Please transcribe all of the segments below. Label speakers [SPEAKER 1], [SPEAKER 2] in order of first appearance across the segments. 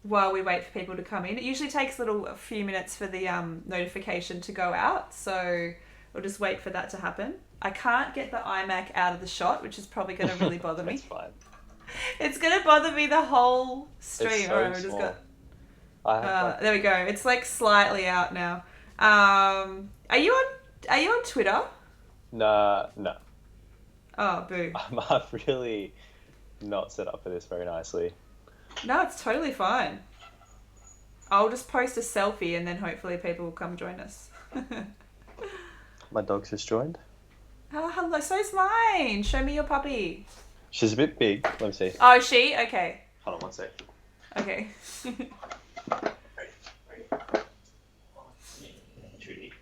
[SPEAKER 1] while we wait for people to come in. It usually takes a few minutes for the notification to go out, so we'll just wait for that to happen. I can't get the iMac out of the shot, which is probably going to really bother me.
[SPEAKER 2] That's fine.
[SPEAKER 1] It's going to bother me the whole stream.
[SPEAKER 2] It's so
[SPEAKER 1] Alright,
[SPEAKER 2] small.
[SPEAKER 1] there we go. It's like slightly out now. Are you on Twitter?
[SPEAKER 2] No.
[SPEAKER 1] Oh, boo.
[SPEAKER 2] I'm really not set up for this very nicely.
[SPEAKER 1] No, it's totally fine. I'll just post a selfie and then hopefully people will come join us.
[SPEAKER 2] My dog's just joined.
[SPEAKER 1] Oh, hello. So's mine. Show me your puppy.
[SPEAKER 2] She's a bit big. Let me see.
[SPEAKER 1] Oh, is she? Okay.
[SPEAKER 2] Hold on one sec.
[SPEAKER 1] Okay.
[SPEAKER 2] Judy.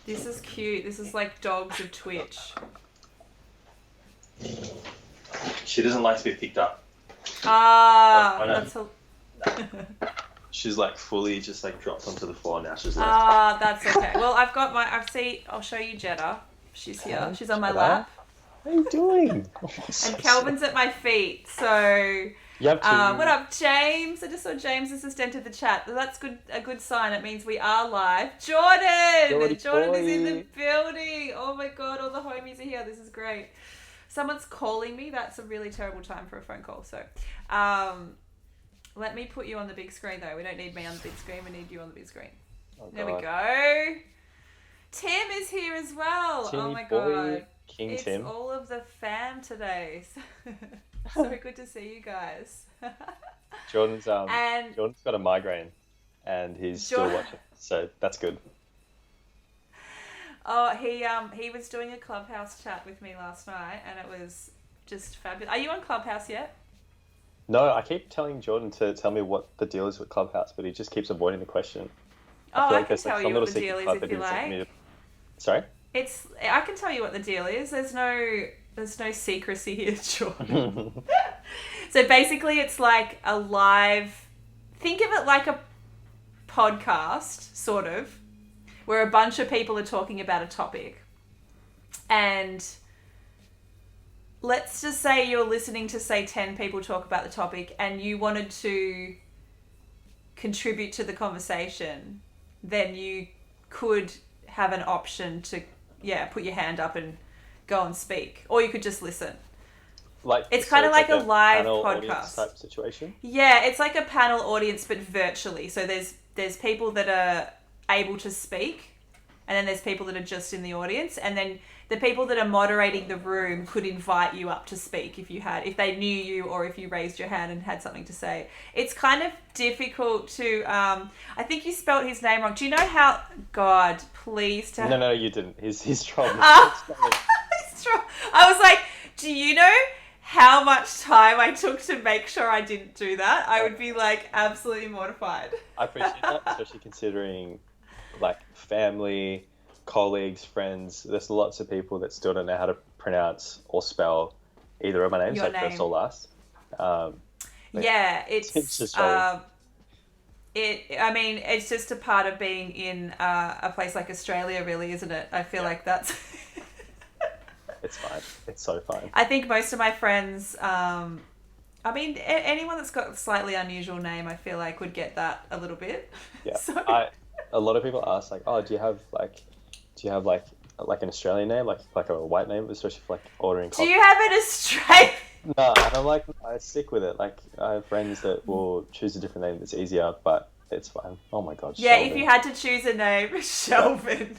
[SPEAKER 1] This is cute. This is like dogs of Twitch.
[SPEAKER 2] She doesn't like to be picked up.
[SPEAKER 1] That's a...
[SPEAKER 2] She's like fully just like dropped onto the floor now. She's left.
[SPEAKER 1] That's okay. Well, I'll show you Jetta. She's here. She's on my lap.
[SPEAKER 2] What are you doing?
[SPEAKER 1] And Calvin's at my feet. So,
[SPEAKER 2] you have to...
[SPEAKER 1] what up, James? I just saw James has entered the chat. That's a good sign. It means we are live. Jordan is in the building. Oh my God, all the homies are here. This is great. Someone's calling me. That's a really terrible time for a phone call. So, let me put you on the big screen though. We don't need me on the big screen. We need you on the big screen. Oh, there we go. Tim is here as well.
[SPEAKER 2] Timmy
[SPEAKER 1] oh my
[SPEAKER 2] boy,
[SPEAKER 1] God.
[SPEAKER 2] King Tim.
[SPEAKER 1] It's all of the fam today. So good to see you guys.
[SPEAKER 2] Jordan's got a migraine and he's still watching. So that's good.
[SPEAKER 1] Oh, he was doing a Clubhouse chat with me last night and it was just fabulous. Are you on Clubhouse yet?
[SPEAKER 2] No, I keep telling Jordan to tell me what the deal is with Clubhouse, but he just keeps avoiding the question.
[SPEAKER 1] I can tell you what the deal is if you like.
[SPEAKER 2] Sorry?
[SPEAKER 1] I can tell you what the deal is. There's no secrecy here, Jordan. So basically it's like a live, think of it like a podcast, sort of, where a bunch of people are talking about a topic. And let's just say you're listening to, say, 10 people talk about the topic and you wanted to contribute to the conversation, then you could have an option to, put your hand up and go and speak. Or you could just listen. It's kind of like a live podcast
[SPEAKER 2] type situation?
[SPEAKER 1] Yeah, it's like a panel audience, but virtually. So there's people that are able to speak, and then there's people that are just in the audience, and then the people that are moderating the room could invite you up to speak if they knew you or if you raised your hand and had something to say. It's kind of difficult to, I think you spelt his name wrong. Do you know how, God, please tell
[SPEAKER 2] No, you didn't. He's trolling.
[SPEAKER 1] I was like, do you know how much time I took to make sure I didn't do that? I would be like absolutely mortified.
[SPEAKER 2] I appreciate that, especially considering like family, colleagues, friends. There's lots of people that still don't know how to pronounce or spell either of my names, like first or last.
[SPEAKER 1] It's
[SPEAKER 2] just
[SPEAKER 1] it's just a part of being in a place like Australia, really, isn't it? I feel like that's...
[SPEAKER 2] It's fine. It's so fine.
[SPEAKER 1] I think most of my friends, anyone that's got a slightly unusual name, I feel like would get that a little bit.
[SPEAKER 2] Yeah.
[SPEAKER 1] So...
[SPEAKER 2] A lot of people ask like, oh, do you have an Australian name, like a white name, especially for like ordering coffee?
[SPEAKER 1] Do you have an Australian?
[SPEAKER 2] No, and I'm like, I stick with it. Like, I have friends that will choose a different name that's easier, but it's fine. Oh my God.
[SPEAKER 1] Yeah,
[SPEAKER 2] Shevin.
[SPEAKER 1] if you had to choose a name, Shevin.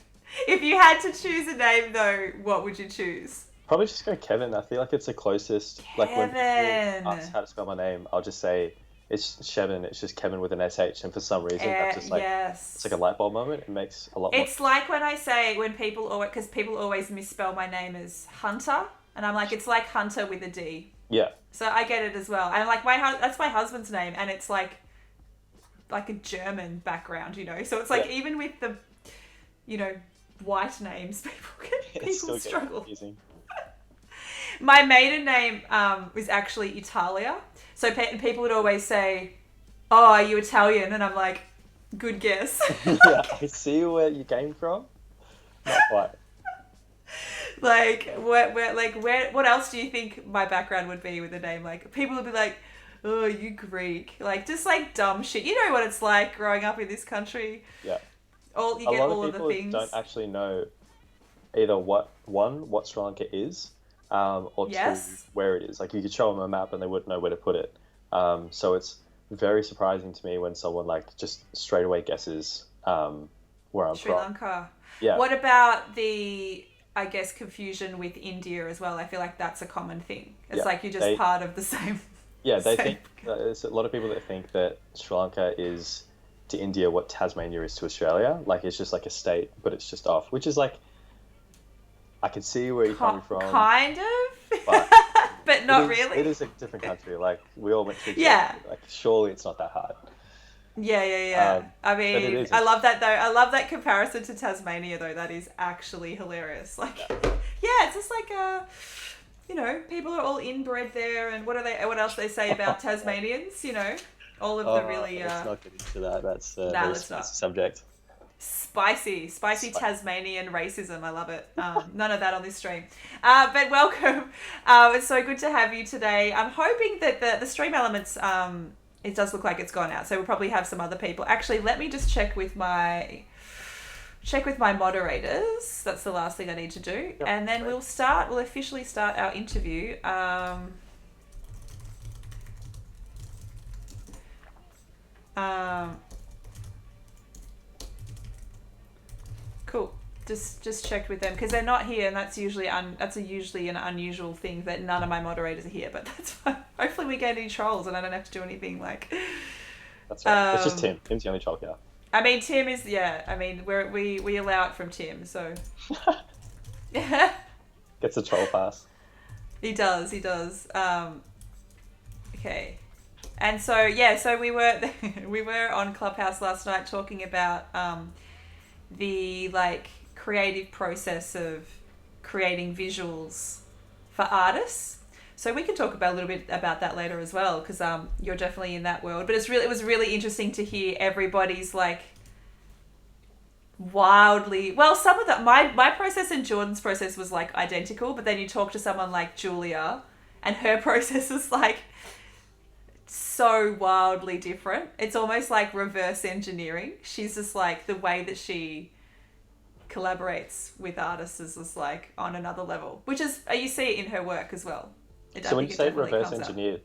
[SPEAKER 1] If you had to choose a name though, what would you choose?
[SPEAKER 2] Probably just go Kevin. I feel like it's the closest.
[SPEAKER 1] Kevin.
[SPEAKER 2] Like when people ask how to spell my name, I'll just say it's Shevin. It's just Kevin with an SH, and for some reason that's just like it's like a light bulb moment. It makes a lot more.
[SPEAKER 1] It's like when people always misspell my name as Hunter, and I'm like, it's like Hunter with a D.
[SPEAKER 2] Yeah.
[SPEAKER 1] So I get it as well. And like that's my husband's name, and it's like a German background, So it's like even with the, white names, people struggle.
[SPEAKER 2] Confusing.
[SPEAKER 1] My maiden name was actually Italia. So people would always say, "Oh, are you Italian?" And I'm like, "Good guess."
[SPEAKER 2] Yeah, I see where you came from. Not quite.
[SPEAKER 1] Like, what else do you think my background would be with a name? Like, people would be like, oh, you Greek. Like, just like dumb shit. You know what it's like growing up in this country.
[SPEAKER 2] Yeah.
[SPEAKER 1] You
[SPEAKER 2] A
[SPEAKER 1] get
[SPEAKER 2] lot of
[SPEAKER 1] all of the
[SPEAKER 2] people
[SPEAKER 1] things.
[SPEAKER 2] don't actually know either what Sri Lanka is, or two,
[SPEAKER 1] Yes.
[SPEAKER 2] where it is. Like you could show them a map and they wouldn't know where to put it. So it's very surprising to me when someone like just straight away guesses where I'm
[SPEAKER 1] Sri
[SPEAKER 2] from.
[SPEAKER 1] Lanka.
[SPEAKER 2] Yeah.
[SPEAKER 1] What about I guess, confusion with India as well? I feel like that's a common thing. It's like you're just part of the same.
[SPEAKER 2] Yeah, they
[SPEAKER 1] same.
[SPEAKER 2] think there's a lot of people that think that Sri Lanka is to India what Tasmania is to Australia. Like it's just like a state, but it's just off, which is like I can see where you're coming from.
[SPEAKER 1] Kind of,
[SPEAKER 2] but,
[SPEAKER 1] but not really.
[SPEAKER 2] It is a different country. Like we all went through.
[SPEAKER 1] Yeah.
[SPEAKER 2] Like surely it's not that hard.
[SPEAKER 1] Yeah. I mean, I love that though. I love that comparison to Tasmania though. That is actually hilarious. Like, yeah, it's just like people are all inbred there, and what else they say about Tasmanians? All of the really.
[SPEAKER 2] Let's not get into that. That's
[SPEAKER 1] let's not.
[SPEAKER 2] Subject.
[SPEAKER 1] Spicy Tasmanian racism. I love it. None of that on this stream. But welcome. It's so good to have you today. I'm hoping that the stream elements, it does look like it's gone out. So we'll probably have some other people. Actually, let me just check with my moderators. That's the last thing I need to do. Yep, and then we'll officially start our interview. Cool. Just checked with them because they're not here, and that's usually usually an unusual thing that none of my moderators are here. But that's fine. Hopefully we get any trolls, and I don't have to do anything like.
[SPEAKER 2] That's right. It's just Tim. Tim's the only troll here.
[SPEAKER 1] I mean, Tim is I mean, we allow it from Tim, so.
[SPEAKER 2] Gets a troll pass.
[SPEAKER 1] He does. Okay. And so we were on Clubhouse last night talking about the creative process of creating visuals for artists. So we can talk about a little bit about that later as well, because you're definitely in that world. But it was really interesting to hear everybody's wildly some of my process and Jordan's process was identical, but then you talk to someone like Julia and her process is so wildly different. It's almost like reverse engineering. She's just the way that she collaborates with artists is just on another level, which is you see it in her work as well.
[SPEAKER 2] So when you say reverse engineer,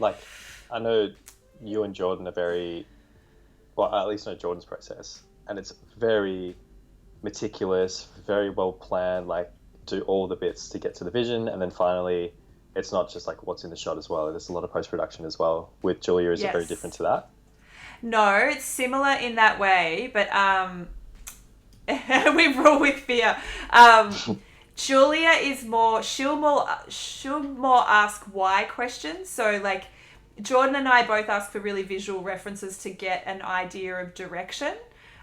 [SPEAKER 2] I know you and Jordan are very, well, I at least know Jordan's process, and it's very meticulous, very well planned, do all the bits to get to the vision, and then finally it's not just what's in the shot as well. There's a lot of post-production as well. With Julia, is it very different to that? No,
[SPEAKER 1] it's similar in that way, but we rule with fear. Julia is she'll more ask why questions. So Jordan and I both ask for really visual references to get an idea of direction.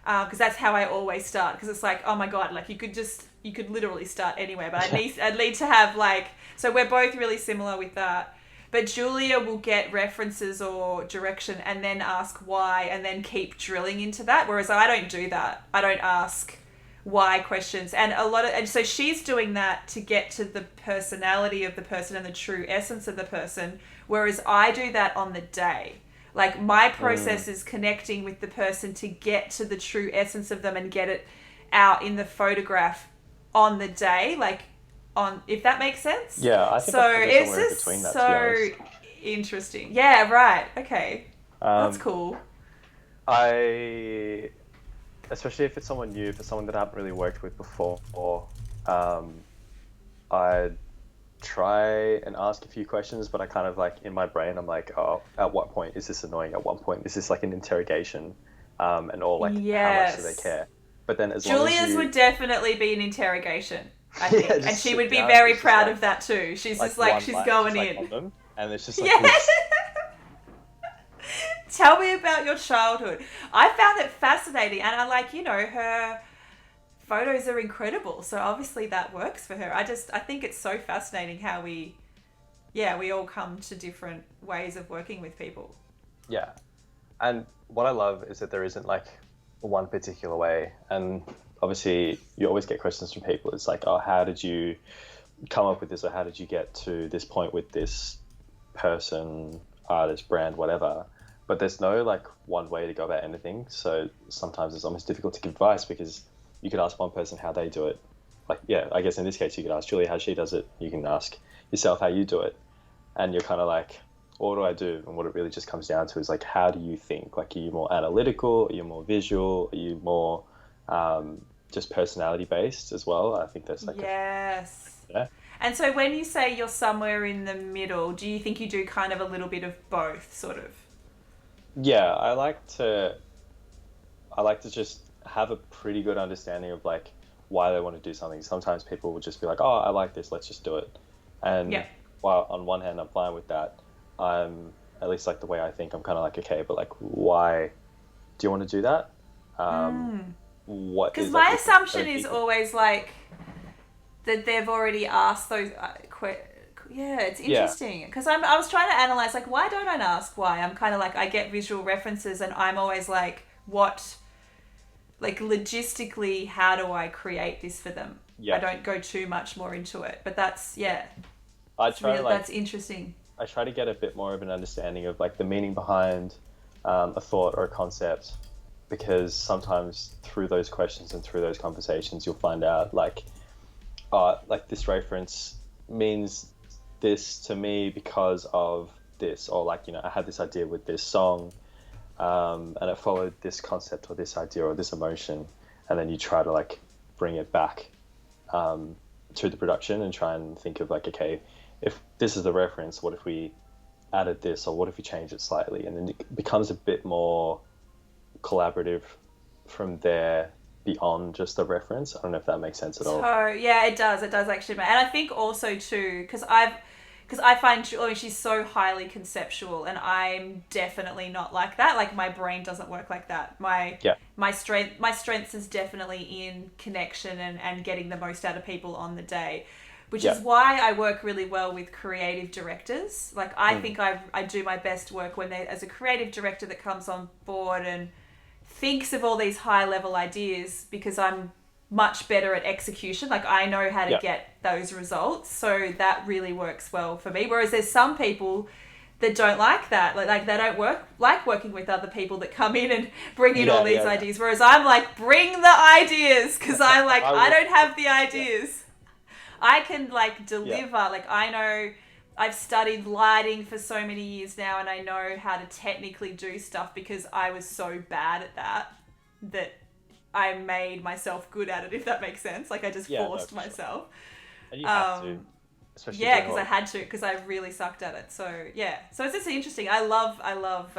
[SPEAKER 1] Because that's how I always start. Because it's oh my God, you could literally start anywhere, but I'd need to have so we're both really similar with that. But Julia will get references or direction and then ask why and then keep drilling into that. Whereas I don't do that. I don't ask why questions. And so she's doing that to get to the personality of the person and the true essence of the person. Whereas I do that on the day. My process is connecting with the person to get to the true essence of them and get it out in the photograph on the day, if that makes sense.
[SPEAKER 2] Yeah, I think
[SPEAKER 1] so. It's
[SPEAKER 2] just
[SPEAKER 1] that, so interesting. Yeah, right. Okay, that's cool.
[SPEAKER 2] Especially if it's someone new, if it's someone that I haven't really worked with before, I try and ask a few questions, but I kind of in my brain I'm oh, at what point is this annoying? At what point is this an interrogation? And all how much do they care? But then
[SPEAKER 1] Julia's would definitely be an interrogation, I think. And she would be very proud of that too. She's just she's going in.
[SPEAKER 2] And it's just
[SPEAKER 1] Tell me about your childhood. I found it fascinating, and I her photos are incredible, so obviously that works for her. I think it's so fascinating how we all come to different ways of working with people.
[SPEAKER 2] Yeah, and what I love is that there isn't one particular way, and obviously you always get questions from people. It's like, oh, how did you come up with this, or how did you get to this point with this person, artist, brand, whatever? But there's no like one way to go about anything. So sometimes it's almost difficult to give advice, because you could ask one person how they do it. Like, yeah, I guess in this case you could ask Julia how she does it. You can ask yourself how you do it. And you're kind of like, what do I do? And what it really just comes down to is like, how do you think? Like, are you more analytical? Are you more visual? Are you more just personality based as well? I think there's like
[SPEAKER 1] yeah. And so when you say you're somewhere in the middle, do you think you do kind of a little bit of both, sort of?
[SPEAKER 2] Yeah, I like to just have a pretty good understanding of like why they want to do something. Sometimes people will just be like, oh, I like this, let's just do it. And while on one hand I'm fine with that, I'm, at least like the way I think, I'm kind of like, okay, but like, why do you want to do that? What? Because
[SPEAKER 1] my assumption is always like that they've already asked those yeah, it's interesting, because I was trying to analyze like, why don't I ask why? I'm kind of like, I get visual references and I'm always like, what, like logistically, how do I create this for them? I don't go too much more into it, but that's that's interesting.
[SPEAKER 2] I try to get a bit more of an understanding of like the meaning behind a thought or a concept, because sometimes through those questions and through those conversations you'll find out like this reference means this to me because of this, or like, you know, I had this idea with this song and it followed this concept or this idea or this emotion, and then you try to like bring it back to the production and try and think of like, okay, if this is the reference, what if we added this, or what if we changed it slightly? And then it becomes a bit more collaborative from there beyond just the reference. I don't know if that makes sense at all.
[SPEAKER 1] So yeah, it does actually. And I think also too, because I find Julie, she's so highly conceptual, and I'm definitely not like that. Like, my brain doesn't work like that. My strength is definitely in connection and getting the most out of people on the day, which is why I work really well with creative directors. Like, I think I do my best work when as a creative director that comes on board and thinks of all these high level ideas, because I'm much better at execution. Like, I know how to get those results. So that really works well for me. Whereas there's some people that don't like that. Like they don't like working with other people that come in and bring in all these ideas. Whereas I'm like, bring the ideas, because I don't have the ideas. I can like deliver. Like, I know I've studied lighting for so many years now, and I know how to technically do stuff because I was so bad at that I made myself good at it, if that makes sense. Like, I just forced myself.
[SPEAKER 2] Sure. And you have to. Especially
[SPEAKER 1] because I had to, because I really sucked at it. So so it's just interesting. I love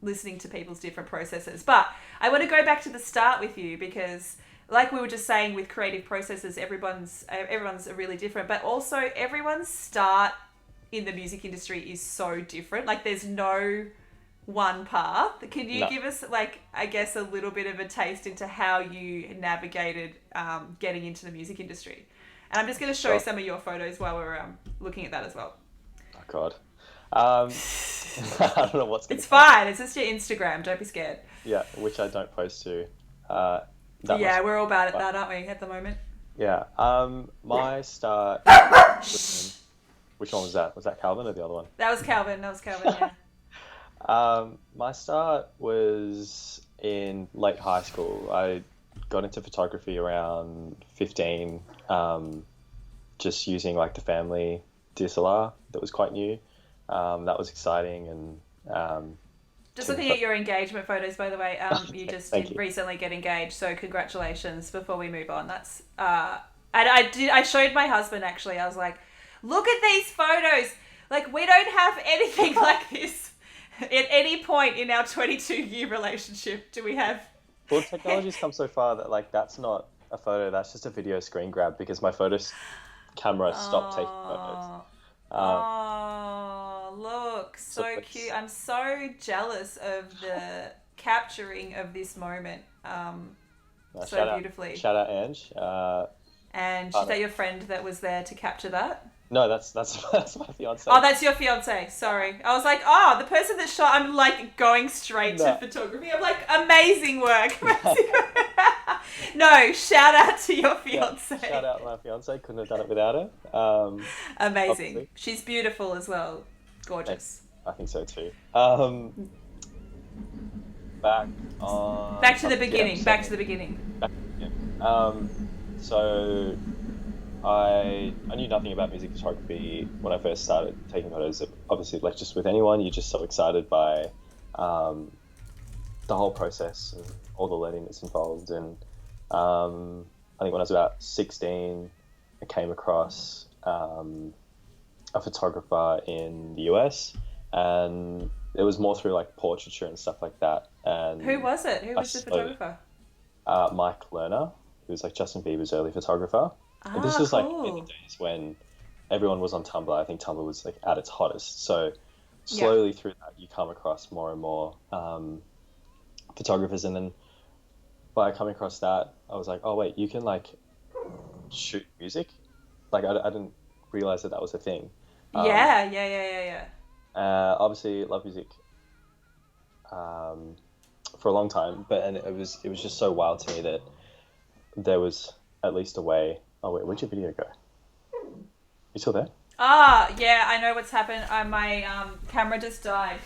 [SPEAKER 1] listening to people's different processes. But I want to go back to the start with you, because like we were just saying, with creative processes, everyone's really different, but also everyone's start in the music industry is so different. Like, there's no one path. Can you give us, like, I guess, a little bit of a taste into how you navigated getting into the music industry? And I'm just going to show some of your photos while we're looking at that as well.
[SPEAKER 2] Oh, God. I don't know what's going to
[SPEAKER 1] It's fine. It's just your Instagram. Don't be scared.
[SPEAKER 2] Yeah, which I don't post to.
[SPEAKER 1] We're all bad at that, aren't we, at the moment?
[SPEAKER 2] Yeah. My start... Which one was that? Was that Calvin or the other one?
[SPEAKER 1] That was Calvin, yeah.
[SPEAKER 2] My start was in late high school. I got into photography around 15, just using like the family DSLR that was quite new. That was exciting. And
[SPEAKER 1] just looking at your engagement photos, by the way, you just did recently get engaged, so congratulations. Before we move on, that's I showed my husband, actually. I was like, look at these photos. Like, we don't have anything like this at any point in our 22-year relationship. Do we have?
[SPEAKER 2] Well, technology's come so far that like that's not a photo, that's just a video screen grab, because my camera stopped taking photos.
[SPEAKER 1] Look, so cute. I'm so jealous of the capturing of this moment beautifully.
[SPEAKER 2] Shout out Ange.
[SPEAKER 1] And is that your friend that was there to capture that?
[SPEAKER 2] No, that's my fiance.
[SPEAKER 1] Oh, that's your fiance. Sorry. I was like, the person that shot, I'm like going straight to photography. I'm like, amazing work. No, shout out to your fiance.
[SPEAKER 2] Yeah, shout out my fiance. Couldn't have done it without her.
[SPEAKER 1] Amazing.
[SPEAKER 2] Obviously.
[SPEAKER 1] She's beautiful as well. Gorgeous.
[SPEAKER 2] I think so too. Back on.
[SPEAKER 1] Back to the beginning.
[SPEAKER 2] Yeah,
[SPEAKER 1] Back to the beginning.
[SPEAKER 2] So I knew nothing about music photography when I first started taking photos. Obviously, like just with anyone, you're just so excited by the whole process and all the learning that's involved. And I think when I was about 16, I came across a photographer in the US, and it was more through like portraiture and stuff like that. And
[SPEAKER 1] who was it? Who was the photographer?
[SPEAKER 2] Mike Lerner, who was like Justin Bieber's early photographer. And this was like in the days when everyone was on Tumblr. I think Tumblr was like at its hottest. So slowly through that, you come across more and more photographers, and then by coming across that, I was like, oh wait, you can like shoot music. Like I didn't realize that was a thing.
[SPEAKER 1] Yeah.
[SPEAKER 2] Obviously, love music for a long time, and it was just so wild to me that there was at least a way. Oh wait, where'd your video go? You still there?
[SPEAKER 1] Yeah, I know what's happened. My camera just died.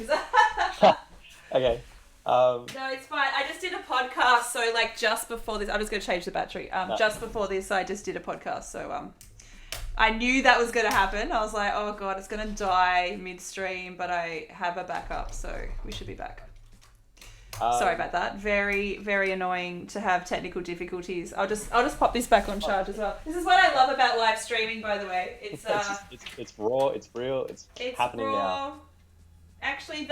[SPEAKER 2] Okay.
[SPEAKER 1] No, it's fine. I just did a podcast, so like just before this, I'm just going to change the battery. Just before this, I just did a podcast, so I knew that was going to happen. I was like, oh god, it's going to die midstream, but I have a backup, so we should be back. Sorry about that. Very, very annoying to have technical difficulties. I'll just pop this back on charge as well. This is what I love about live streaming, by the way. It's
[SPEAKER 2] raw, it's real, it's happening raw. Now.
[SPEAKER 1] Actually,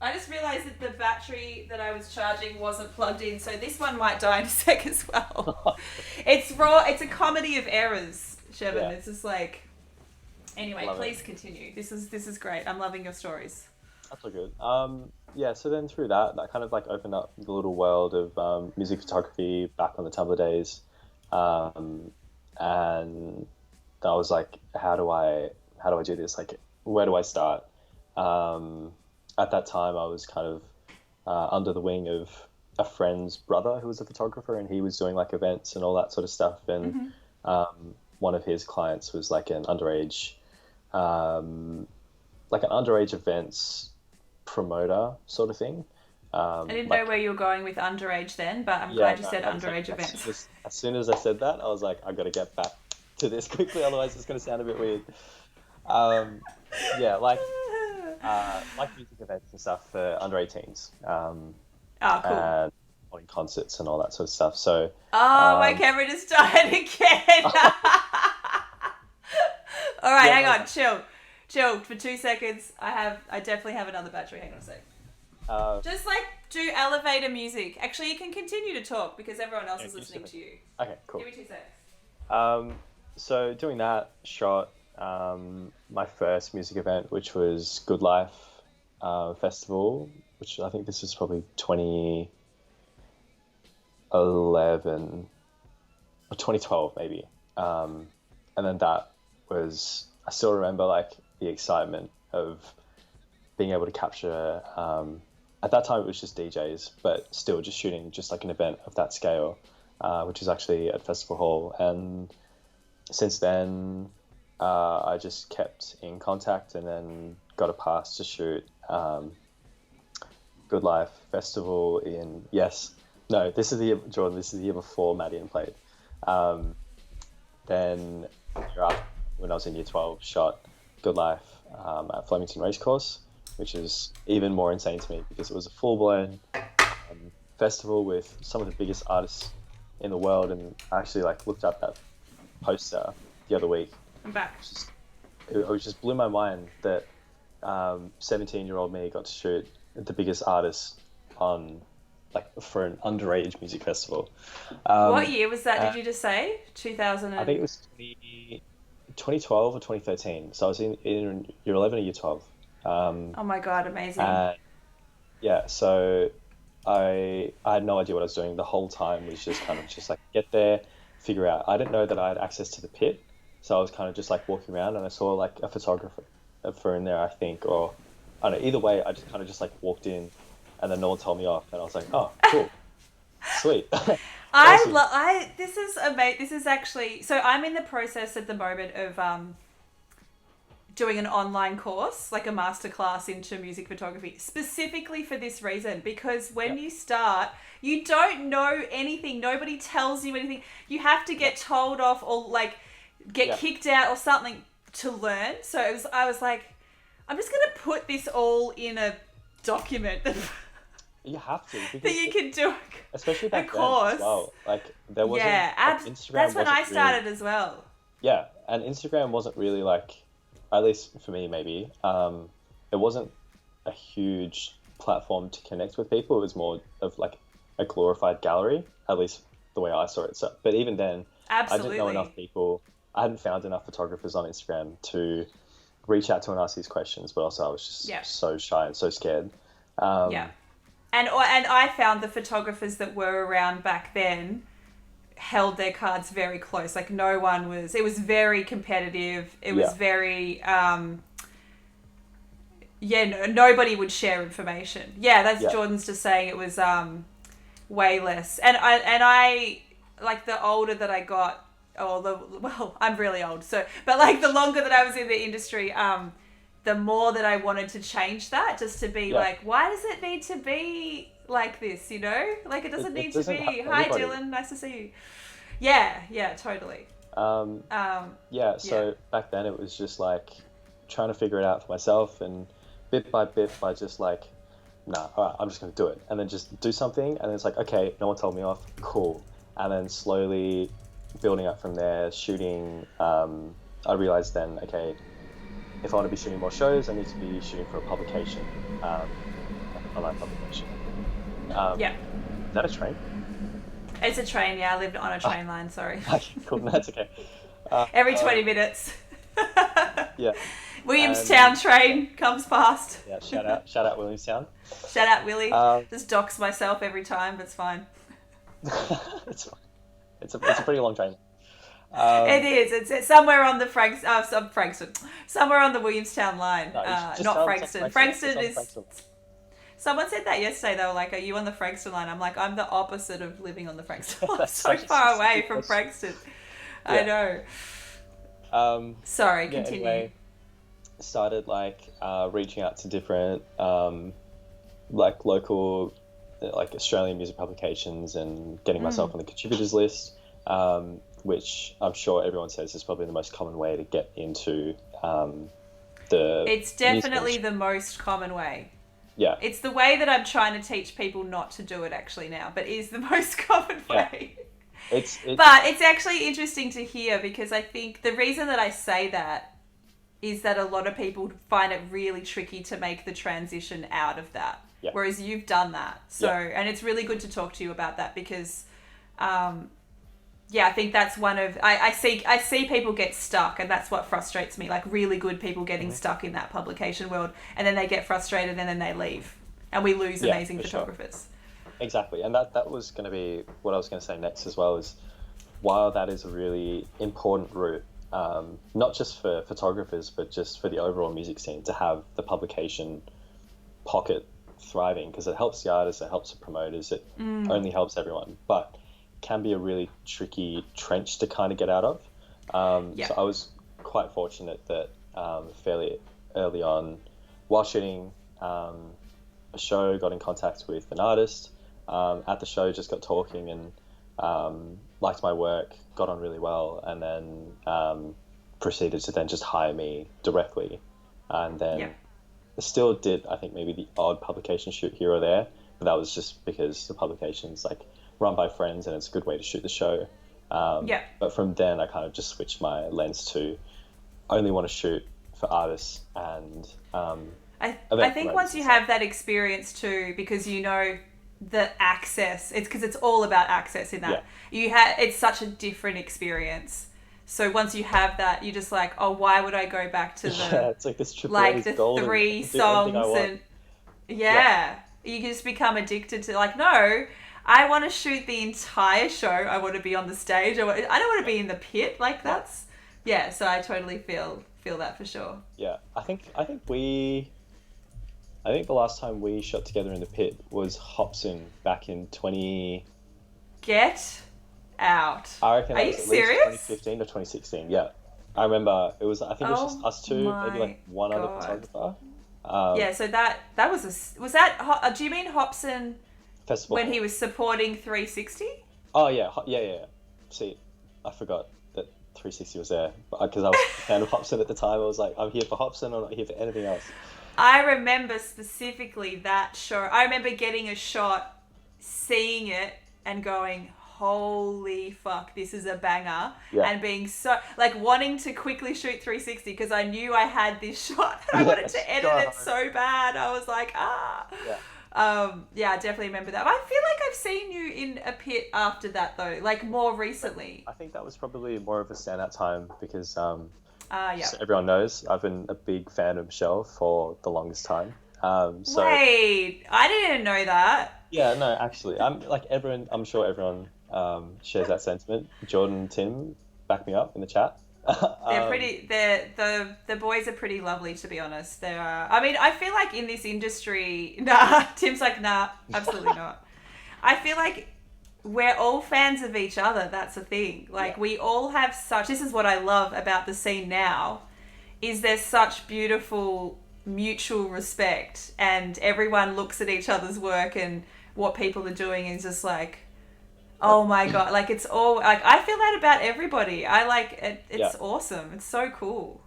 [SPEAKER 1] I just realised that the battery that I was charging wasn't plugged in, so this one might die in a sec as well. It's raw. It's a comedy of errors, Shevin. Yeah. It's just like... Anyway, please continue. This is great. I'm loving your stories.
[SPEAKER 2] That's all good. Yeah, so then through that kind of like opened up the little world of music photography back on the Tumblr days. And I was like, how do I do this? Like, where do I start? At that time, I was kind of under the wing of a friend's brother who was a photographer, and he was doing like events and all that sort of stuff. And one of his clients was like an underage events promoter sort of thing.
[SPEAKER 1] I didn't know where you were going with underage then, but I'm glad you said underage events.
[SPEAKER 2] As soon as I said that, I was like, I've got to get back to this quickly, otherwise it's going to sound a bit weird. Like music events and stuff for under 18s.
[SPEAKER 1] Cool.
[SPEAKER 2] And on concerts and all that sort of stuff. So.
[SPEAKER 1] My camera just died again. All right, hang on, chill for 2 seconds. I definitely have another battery. Hang on a sec. Just like do elevator music. Actually, you can continue to talk because everyone else is listening to you.
[SPEAKER 2] Okay, cool.
[SPEAKER 1] Give me 2 seconds.
[SPEAKER 2] So doing that, shot my first music event, which was Good Life Festival, which I think this was probably 2011 or 2012 maybe. And then that was, I still remember like the excitement of being able to capture, at that time it was just DJs, but still just shooting just like an event of that scale, which is actually at Festival Hall. And since then, I just kept in contact and then got a pass to shoot Good Life Festival this is the year, Jordan, this is the year before Maddie played. Then when I was in year 12, shot Good Life at Flemington Racecourse, which is even more insane to me because it was a full-blown festival with some of the biggest artists in the world. And I actually like looked up that poster the other week.
[SPEAKER 1] I'm back.
[SPEAKER 2] It just blew my mind that 17-year-old me got to shoot the biggest artist on for an underage music festival.
[SPEAKER 1] What year was that? Did you just say 2000?
[SPEAKER 2] I think it was 2012 or 2013. So I was in year 11 or year 12.
[SPEAKER 1] Oh my god, amazing!
[SPEAKER 2] Yeah, so I had no idea what I was doing. The whole time was just kind of just like get there, figure out. I didn't know that I had access to the pit. So I was kind of just like walking around and I saw like a photographer in there, I think, or I don't know, either way, I just kind of just like walked in and then no one told me off and I was like, oh, cool. Sweet. Awesome.
[SPEAKER 1] This is amazing. This is actually, so I'm in the process at the moment of doing an online course, like a masterclass into music photography, specifically for this reason, because when you start, you don't know anything. Nobody tells you anything. You have to get told off or like get kicked out or something to learn. So I was like, I'm just going to put this all in a document that
[SPEAKER 2] You have to, because
[SPEAKER 1] that you can do
[SPEAKER 2] especially
[SPEAKER 1] a
[SPEAKER 2] back then
[SPEAKER 1] course.
[SPEAKER 2] as well. Like there wasn't Instagram.
[SPEAKER 1] That's when I started
[SPEAKER 2] really,
[SPEAKER 1] as well.
[SPEAKER 2] yeah, and Instagram wasn't really like, at least for me maybe, it wasn't a huge platform to connect with people. It was more of like a glorified gallery, at least the way I saw it. So, but even then,
[SPEAKER 1] Absolutely.
[SPEAKER 2] I didn't know enough people. I hadn't found enough photographers on Instagram to reach out to and ask these questions, but also I was just so shy and so scared.
[SPEAKER 1] And I found the photographers that were around back then held their cards very close. Like no one was, it was very competitive. It was very, nobody would share information. Yeah, that's Jordan's just saying it was way less. And I like the older that I got, I'm really old. So, but like the longer that I was in the industry, the more that I wanted to change that, just to be like, why does it need to be like this, you know? Like it doesn't need to be, hi Dylan, nice to see you. Yeah, totally.
[SPEAKER 2] So back then it was just like trying to figure it out for myself, and bit by bit by just like, all right, I'm just going to do it. And then just do something, and then it's like, okay, no one told me off, cool. And then slowly building up from there, shooting, I realized then, okay, if I want to be shooting more shows, I need to be shooting for a publication, like an online publication. Is that a train?
[SPEAKER 1] It's a train, I lived on a train line, sorry.
[SPEAKER 2] Okay, cool, that's okay.
[SPEAKER 1] Every 20 minutes.
[SPEAKER 2] Yeah.
[SPEAKER 1] Williamstown train comes past.
[SPEAKER 2] Yeah, shout out Williamstown.
[SPEAKER 1] Shout out Willie. Just dox myself every time, but it's fine.
[SPEAKER 2] It's fine. It's a pretty long train.
[SPEAKER 1] It is. It's somewhere on the Frankston. Somewhere on the Williamstown line.
[SPEAKER 2] No,
[SPEAKER 1] not Frankston. Frankston is.
[SPEAKER 2] Frankston.
[SPEAKER 1] Someone said that yesterday. They were like, "Are you on the Frankston line?" I'm like, "I'm the opposite of living on the Frankston line. So far away from Frankston." Yeah. I know. Sorry. Continue.
[SPEAKER 2] Anyway, started like reaching out to different like local like Australian music publications and getting myself on the contributors list. Which I'm sure everyone says is probably the most common way to get into the... It's
[SPEAKER 1] definitely the most common way.
[SPEAKER 2] Yeah.
[SPEAKER 1] It's the way that I'm trying to teach people not to do it actually now, but is the most common way. But it's actually interesting to hear, because I think the reason that I say that is that a lot of people find it really tricky to make the transition out of that.
[SPEAKER 2] Yeah.
[SPEAKER 1] Whereas you've done that. So, and it's really good to talk to you about that, because... I think that's one of I see people get stuck, and that's what frustrates me. Like really good people getting stuck in that publication world, and then they get frustrated, and then they leave, and we lose amazing photographers.
[SPEAKER 2] Sure. Exactly, and that was going to be what I was going to say next as well. Is while that is a really important route, not just for photographers, but just for the overall music scene, to have the publication pocket thriving, because it helps the artists, it helps the promoters, it only helps everyone, but can be a really tricky trench to kind of get out of. So I was quite fortunate that fairly early on, while shooting a show, got in contact with an artist. At the show, just got talking and liked my work, got on really well, and then proceeded to then just hire me directly. And then still did, I think, maybe the odd publication shoot here or there, but that was just because the publication's like run by friends and it's a good way to shoot the show. But from then I kind of just switched my lens to only want to shoot for artists and
[SPEAKER 1] I think once you have that experience too, because you know the access, it's because it's all about access in that. It's such a different experience. So once you have that, you're just like, oh, why would I go back to the
[SPEAKER 2] it's like this
[SPEAKER 1] the 3 songs and you just become addicted to like, no, I want to shoot the entire show. I want to be on the stage. I don't want to be in the pit. Like that's so I totally feel that for sure.
[SPEAKER 2] Yeah, I think the last time we shot together in the pit was Hobson back in 2018,
[SPEAKER 1] Get out.
[SPEAKER 2] I reckon
[SPEAKER 1] Are
[SPEAKER 2] that
[SPEAKER 1] you
[SPEAKER 2] was at least
[SPEAKER 1] serious?
[SPEAKER 2] 2015 or 2016. Yeah, I remember it was. I think it was just
[SPEAKER 1] Oh
[SPEAKER 2] us two, maybe
[SPEAKER 1] my
[SPEAKER 2] like one other
[SPEAKER 1] God.
[SPEAKER 2] photographer.
[SPEAKER 1] Yeah, so that was that do you mean Hobson
[SPEAKER 2] Festival
[SPEAKER 1] when
[SPEAKER 2] Hall.
[SPEAKER 1] he was supporting 360?
[SPEAKER 2] Oh yeah, yeah. See, I forgot that 360 was there because I was a fan of Hobson at the time. I was like, I'm here for Hobson. I'm not here for anything else.
[SPEAKER 1] I remember specifically that show. I remember getting a shot, seeing it, and going, holy fuck, this is a banger.
[SPEAKER 2] Yeah,
[SPEAKER 1] And being so, like, wanting to quickly shoot 360 because I knew I had this shot and I wanted
[SPEAKER 2] yes,
[SPEAKER 1] to edit
[SPEAKER 2] go
[SPEAKER 1] it
[SPEAKER 2] home.
[SPEAKER 1] so bad. I was like, ah.
[SPEAKER 2] Yeah.
[SPEAKER 1] Yeah, I definitely remember that. I feel like I've seen you in a pit after that, though, like more recently.
[SPEAKER 2] I think that was probably more of a standout time because
[SPEAKER 1] Yeah.
[SPEAKER 2] so everyone knows I've been a big fan of Michelle for the longest time. So
[SPEAKER 1] Wait, I didn't know that.
[SPEAKER 2] yeah, no, actually, I'm like everyone. I'm sure everyone shares that sentiment. Jordan, Tim, back me up in the chat.
[SPEAKER 1] They're pretty. The boys are pretty lovely, to be honest. They are. I mean, I feel like in this industry, nah. Tim's like, nah, absolutely not. I feel like we're all fans of each other. That's the thing. Like
[SPEAKER 2] Yeah.
[SPEAKER 1] we all have such. This is what I love about the scene now, is there's such beautiful mutual respect, and everyone looks at each other's work and what people are doing, and is just like, oh my God, like it's all like I feel that about everybody. I like it.
[SPEAKER 2] Yeah,
[SPEAKER 1] It's awesome. It's so cool.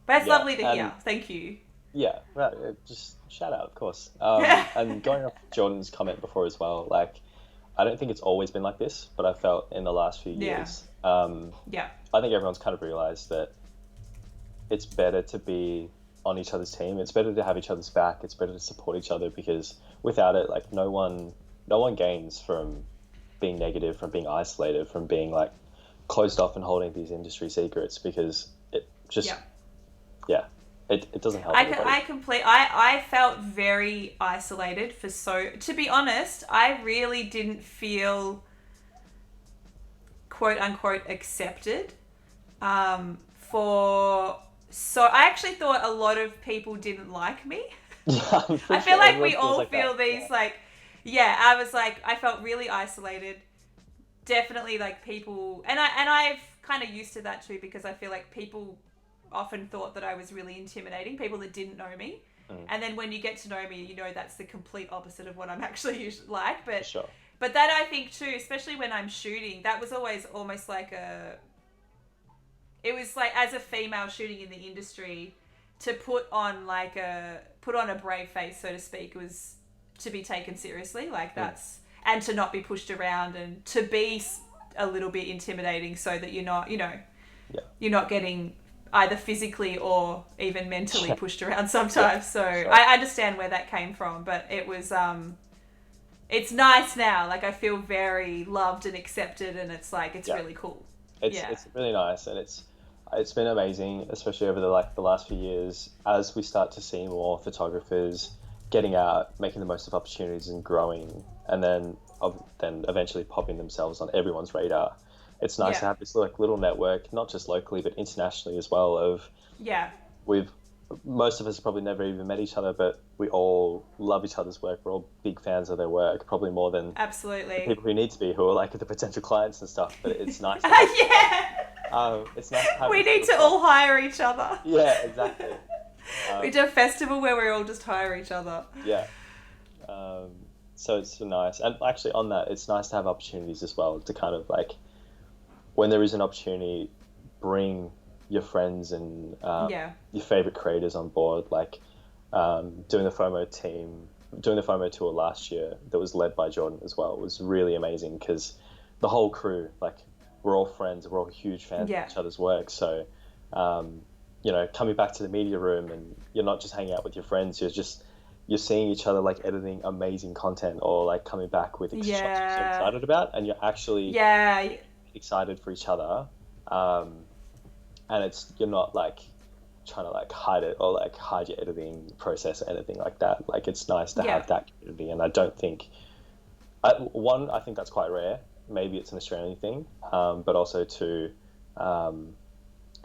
[SPEAKER 1] But it's
[SPEAKER 2] yeah,
[SPEAKER 1] lovely to
[SPEAKER 2] and
[SPEAKER 1] hear. Thank you.
[SPEAKER 2] yeah, right, just shout out, of course. And going off Jordan's comment before as well, like I don't think it's always been like this, but I felt in the last few
[SPEAKER 1] Yeah.
[SPEAKER 2] years,
[SPEAKER 1] Yeah.
[SPEAKER 2] I think everyone's kind of realized that it's better to be on each other's team. It's better to have each other's back. It's better to support each other because without it, like no one gains from being negative, from being isolated, from being like closed off and holding these industry secrets because it just
[SPEAKER 1] Yeah.
[SPEAKER 2] yeah, it doesn't help anybody.
[SPEAKER 1] I felt very isolated for to be honest, I really didn't feel quote unquote accepted. So I actually thought a lot of people didn't like me.
[SPEAKER 2] Yeah, I'm pretty
[SPEAKER 1] I feel
[SPEAKER 2] sure
[SPEAKER 1] like
[SPEAKER 2] everyone
[SPEAKER 1] we
[SPEAKER 2] feels
[SPEAKER 1] all
[SPEAKER 2] like
[SPEAKER 1] feel
[SPEAKER 2] that.
[SPEAKER 1] these
[SPEAKER 2] Yeah.
[SPEAKER 1] like, yeah, I was like, I felt really isolated. Definitely like people, and I've kind of used to that too because I feel like people often thought that I was really intimidating, people that didn't know me. And then when you get to know me, you know that's the complete opposite of what I'm actually usually like.
[SPEAKER 2] For sure.
[SPEAKER 1] But that I think too, especially when I'm shooting, that was always almost like it was like as a female shooting in the industry, to put on a brave face, so to speak, was to be taken seriously. Like that's, and to not be pushed around and to be a little bit intimidating so that you're not,
[SPEAKER 2] Yeah.
[SPEAKER 1] you're not getting either physically or even mentally pushed around sometimes.
[SPEAKER 2] Yeah,
[SPEAKER 1] So
[SPEAKER 2] sure.
[SPEAKER 1] I understand where that came from, but it was, it's nice now. Like I feel very loved and accepted, and it's like, it's really cool.
[SPEAKER 2] It's really nice, and it's been amazing, especially over the last few years as we start to see more photographers getting out, making the most of opportunities and growing, and then eventually popping themselves on everyone's radar. It's nice to have this little network, not just locally but internationally as well. Most of us probably never even met each other, but we all love each other's work. We're all big fans of their work, probably more than
[SPEAKER 1] Absolutely.
[SPEAKER 2] the people who need to be, who are like the potential clients and stuff. But it's nice. It's nice to have.
[SPEAKER 1] We need to all hire each other.
[SPEAKER 2] Yeah, exactly.
[SPEAKER 1] We do a festival where we all just hire each other.
[SPEAKER 2] Yeah. So it's nice, and actually on that, it's nice to have opportunities as well to kind of like, when there is an opportunity, bring your friends and your favorite creators on board. Like doing the FOMO tour last year that was led by Jordan as well was really amazing because the whole crew, like, we're all friends, we're all huge fans of each other's work. So, coming back to the media room and you're not just hanging out with your friends, you're seeing each other like editing amazing content or like coming back with shots you're so excited about, and you're actually excited for each other. And you're not like trying to like hide it or like hide your editing process or anything like that. Like it's nice to have that community, and I don't think I think that's quite rare. Maybe it's an Australian thing, but also two,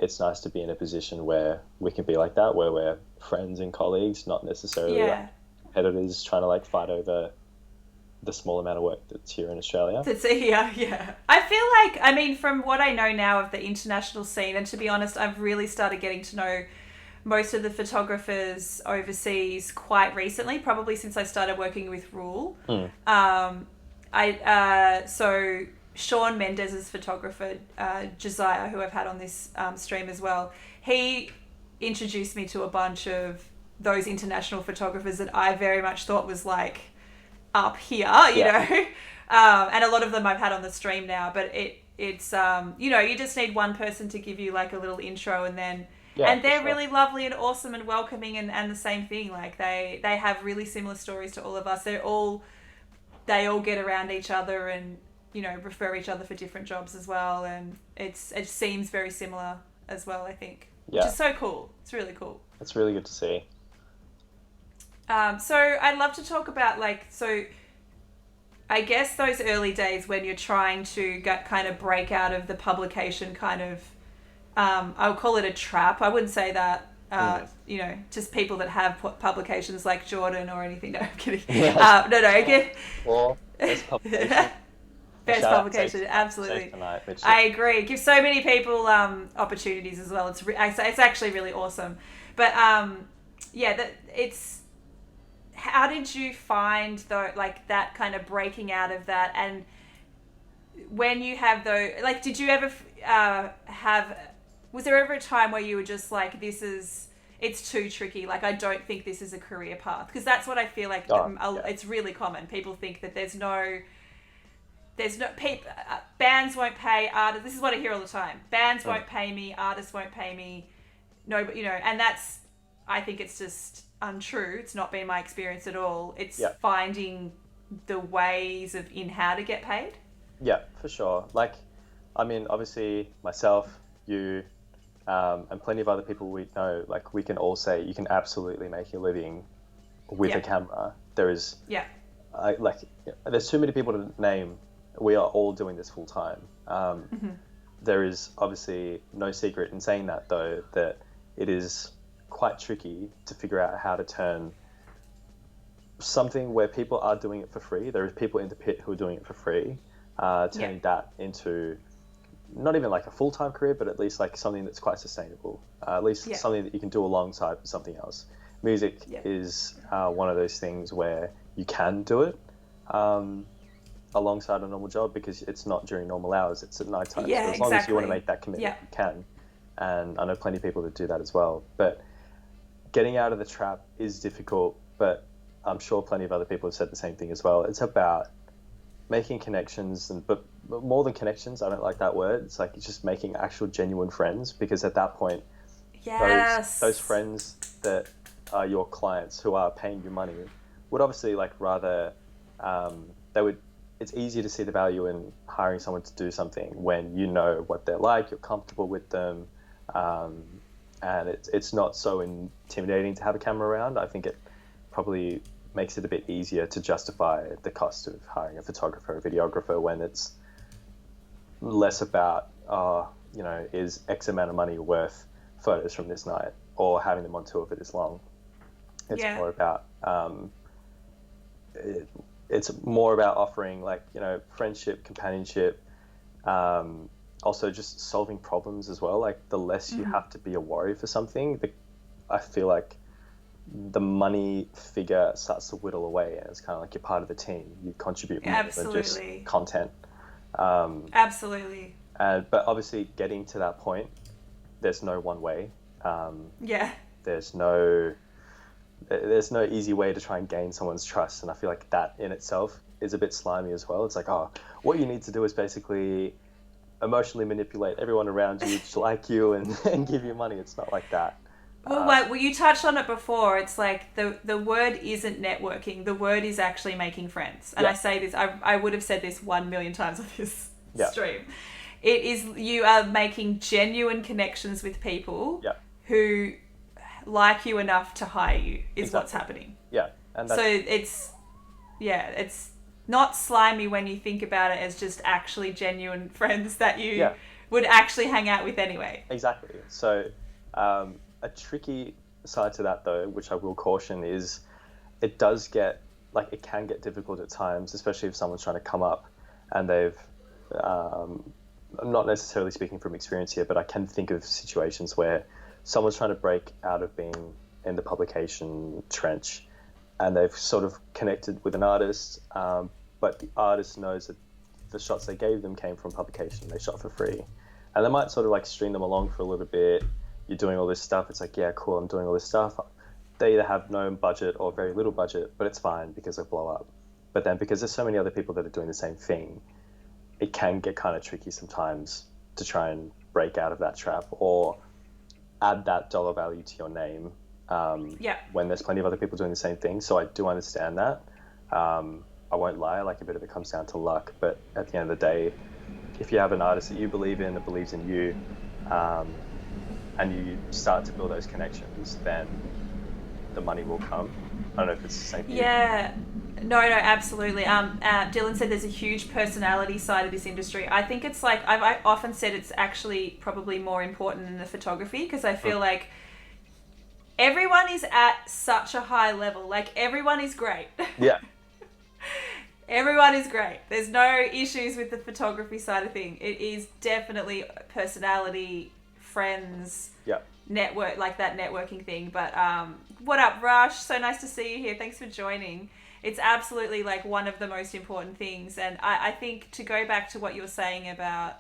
[SPEAKER 2] it's nice to be in a position where we can be like that, where we're friends and colleagues, not necessarily like competitors trying to like fight over the small amount of work that's here in Australia.
[SPEAKER 1] Yeah. I feel like, I mean, from what I know now of the international scene, and to be honest, I've really started getting to know most of the photographers overseas quite recently, probably since I started working with Rule. So Sean Mendez's photographer, Josiah, who I've had on this stream as well, he introduced me to a bunch of those international photographers that I very much thought was like up here, you know. And a lot of them I've had on the stream now, but it's you know, you just need one person to give you like a little intro, and then and they're really lovely and awesome and welcoming, and the same thing, like they have really similar stories to all of us. They all get around each other and, you know, refer each other for different jobs as well, and it seems very similar as well, I think. Which is so cool. It's really cool.
[SPEAKER 2] It's really good to see.
[SPEAKER 1] So I'd love to talk about, like, so I guess those early days when you're trying to kind of break out of the publication kind of, I would call it a trap. I wouldn't say that, you know, just people that have publications like Jordan or anything. No, I'm kidding.
[SPEAKER 2] Yes.
[SPEAKER 1] No.
[SPEAKER 2] Or best publication.
[SPEAKER 1] Best publication, absolutely.
[SPEAKER 2] Tonight,
[SPEAKER 1] I agree. It gives so many people opportunities as well. It's actually really awesome. But how did you find like that kind of breaking out of that, and when you have like, did you ever was there ever a time where you were just like, it's too tricky, like I don't think this is a career path? Because that's what I feel like. It's really common. People think that there's no bands won't pay artists. This is what I hear all the time. Bands won't pay me, artists won't pay me. No, but you know, and I think it's just untrue. It's not been my experience at all. It's finding the ways in how to get paid.
[SPEAKER 2] Yeah, for sure. Like, I mean, obviously myself, you, and plenty of other people we know, like, we can all say you can absolutely make a living with a camera. There is, there's too many people to name. We are all doing this full time. There is obviously no secret in saying that, though, that it is quite tricky to figure out how to turn something where people are doing it for free. There is people in the pit who are doing it for free, turning that into not even like a full-time career, but at least like something that's quite sustainable, at least something that you can do alongside something else. Music is one of those things where you can do it alongside a normal job, because it's not during normal hours, it's at night time. So as long as you want to make that commitment, you can. And I know plenty of people that do that as well. But getting out of the trap is difficult, but I'm sure plenty of other people have said the same thing as well. It's about making connections, but more than connections, I don't like that word. It's like just making actual genuine friends, because at that point, those friends that are your clients who are paying you money would obviously like rather, it's easier to see the value in hiring someone to do something when you know what they're like, you're comfortable with them, and it's not so intimidating to have a camera around. I think it probably makes it a bit easier to justify the cost of hiring a photographer or videographer when it's less about, you know, is X amount of money worth photos from this night or having them on tour for this long. It's more about, it's more about offering, like, you know, friendship, companionship, also just solving problems as well. Like, the less you have to be a worry for something, I feel like the money figure starts to whittle away, and it's kind of like you're part of the team. You contribute more than just content.
[SPEAKER 1] Absolutely.
[SPEAKER 2] But obviously, getting to that point, there's no one way. There's no easy way to try and gain someone's trust, and I feel like that in itself is a bit slimy as well. It's like, what you need to do is basically emotionally manipulate everyone around you to like you and give you money. It's not like that.
[SPEAKER 1] Well, you touched on it before. It's like the word isn't networking. The word is actually making friends. And I say this, I would have said this 1 million times on this stream. It is, you are making genuine connections with people who like you enough to hire you is what's happening.
[SPEAKER 2] Yeah. And
[SPEAKER 1] so it's not slimy when you think about it as just actually genuine friends that you would actually hang out with anyway.
[SPEAKER 2] Exactly. So a tricky side to that, though, which I will caution, is it does get like it can get difficult at times, especially if someone's trying to come up and they've, I'm not necessarily speaking from experience here, but I can think of situations where someone's trying to break out of being in the publication trench, and they've sort of connected with an artist, but the artist knows that the shots they gave them came from publication. They shot for free, and they might sort of like string them along for a little bit. You're doing all this stuff. It's like, yeah, cool, I'm doing all this stuff. They either have no budget or very little budget, but it's fine because they blow up. But then because there's so many other people that are doing the same thing, it can get kind of tricky sometimes to try and break out of that trap or add that dollar value to your name when there's plenty of other people doing the same thing. So I do understand that. I won't lie, like a bit of it comes down to luck, but at the end of the day, if you have an artist that you believe in, that believes in you, and you start to build those connections, then the money will come. I don't know if it's the same for you.
[SPEAKER 1] Yeah. No, absolutely. Dylan said there's a huge personality side of this industry. I think it's like, I've often said it's actually probably more important than the photography, because I feel like everyone is at such a high level. Like, everyone is great.
[SPEAKER 2] Yeah.
[SPEAKER 1] Everyone is great. There's no issues with the photography side of thing. It is definitely personality, friends, network, like that networking thing. But what up, Rush? So nice to see you here. Thanks for joining. It's absolutely like one of the most important things. And I think to go back to what you were saying about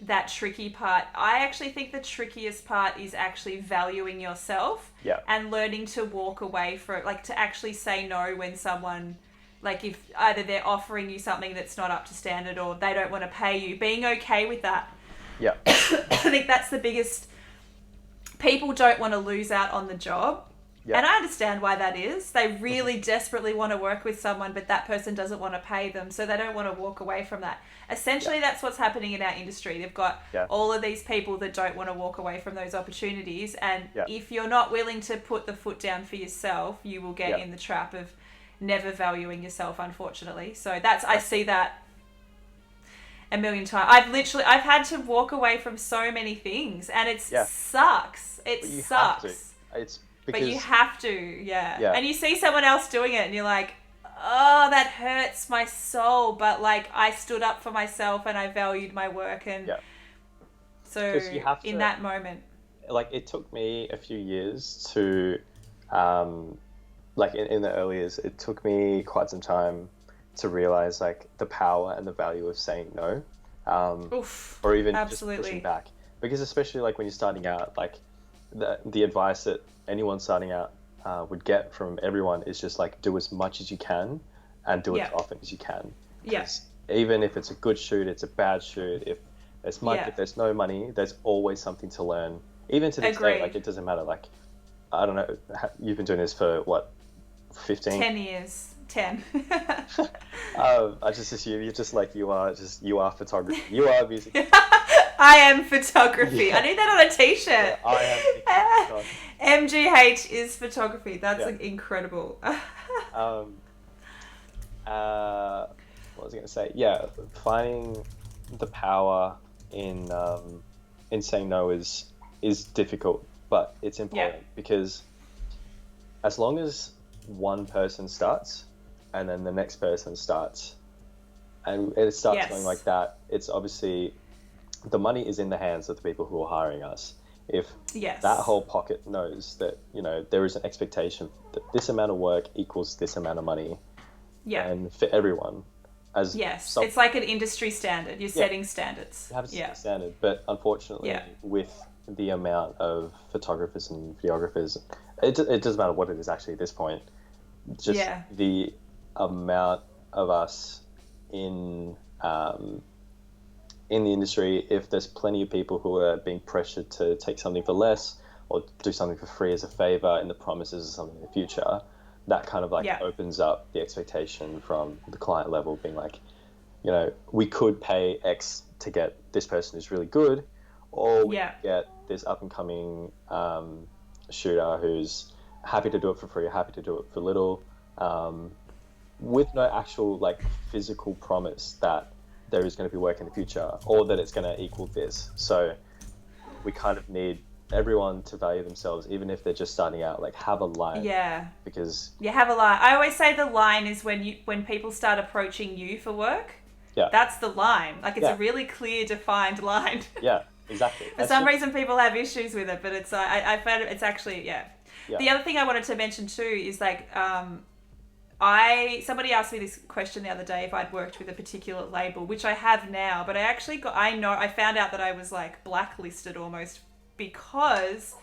[SPEAKER 1] that tricky part, I actually think the trickiest part is actually valuing yourself and learning to walk away from it, like to actually say no when someone, like if either they're offering you something that's not up to standard or they don't want to pay you, being okay with that.
[SPEAKER 2] Yeah.
[SPEAKER 1] I think that's the biggest. People don't want to lose out on the job. Yeah. And I understand why that is. They really desperately want to work with someone, but that person doesn't want to pay them, so they don't want to walk away from that. Essentially, that's what's happening in our industry. They've got all of these people that don't want to walk away from those opportunities, and if you're not willing to put the foot down for yourself, you will get in the trap of never valuing yourself, unfortunately. So I see that a million times. I've had to walk away from so many things, and it sucks. It sucks. But you have to, And you see someone else doing it and you're like, oh, that hurts my soul. But like, I stood up for myself and I valued my work. And so in that moment.
[SPEAKER 2] Like, it took me a few years to, like in the early years, it took me quite some time to realize like the power and the value of saying no. Or even just pushing back. Because especially like when you're starting out, like the advice that anyone starting out would get from everyone is just like, do as much as you can and do it as often as you can. Even if it's a good shoot, it's a bad shoot. If there's if there's no money, there's always something to learn. Even to this day, like it doesn't matter. Like, I don't know, you've been doing this for what, 15?
[SPEAKER 1] 10 years. 10.
[SPEAKER 2] I just assume you're just like, you are photography. You are music.
[SPEAKER 1] I am photography. I need that on a t-shirt.
[SPEAKER 2] I am
[SPEAKER 1] MGH is photography. That's incredible.
[SPEAKER 2] What was I going to say? Yeah, finding the power in saying no is difficult, but it's important because as long as one person starts and then the next person starts and it starts going like that, it's obviously the money is in the hands of the people who are hiring us. If that whole pocket knows that, you know, there is an expectation that this amount of work equals this amount of money, and for everyone,
[SPEAKER 1] it's like an industry standard. You're setting standards.
[SPEAKER 2] You have to set a standard, but unfortunately, with the amount of photographers and videographers, it doesn't matter what it is actually at this point. Just the amount of us in the industry, if there's plenty of people who are being pressured to take something for less or do something for free as a favor in the promises of something in the future, that kind of like opens up the expectation from the client level being like, you know, we could pay X to get this person who's really good, or we could get this up and coming shooter who's happy to do it for free, happy to do it for little, with no actual like physical promise that there is going to be work in the future or that it's going to equal this. So we kind of need everyone to value themselves, even if they're just starting out. Like, have a line.
[SPEAKER 1] Yeah.
[SPEAKER 2] Because
[SPEAKER 1] have a line. I always say the line is when people start approaching you for work.
[SPEAKER 2] Yeah.
[SPEAKER 1] That's the line. Like, it's a really clear, defined line.
[SPEAKER 2] Yeah, exactly.
[SPEAKER 1] For some reason, people have issues with it, but it's I found it's actually The other thing I wanted to mention too is like somebody asked me this question the other day if I'd worked with a particular label, which I have now, but I found out that I was like blacklisted almost because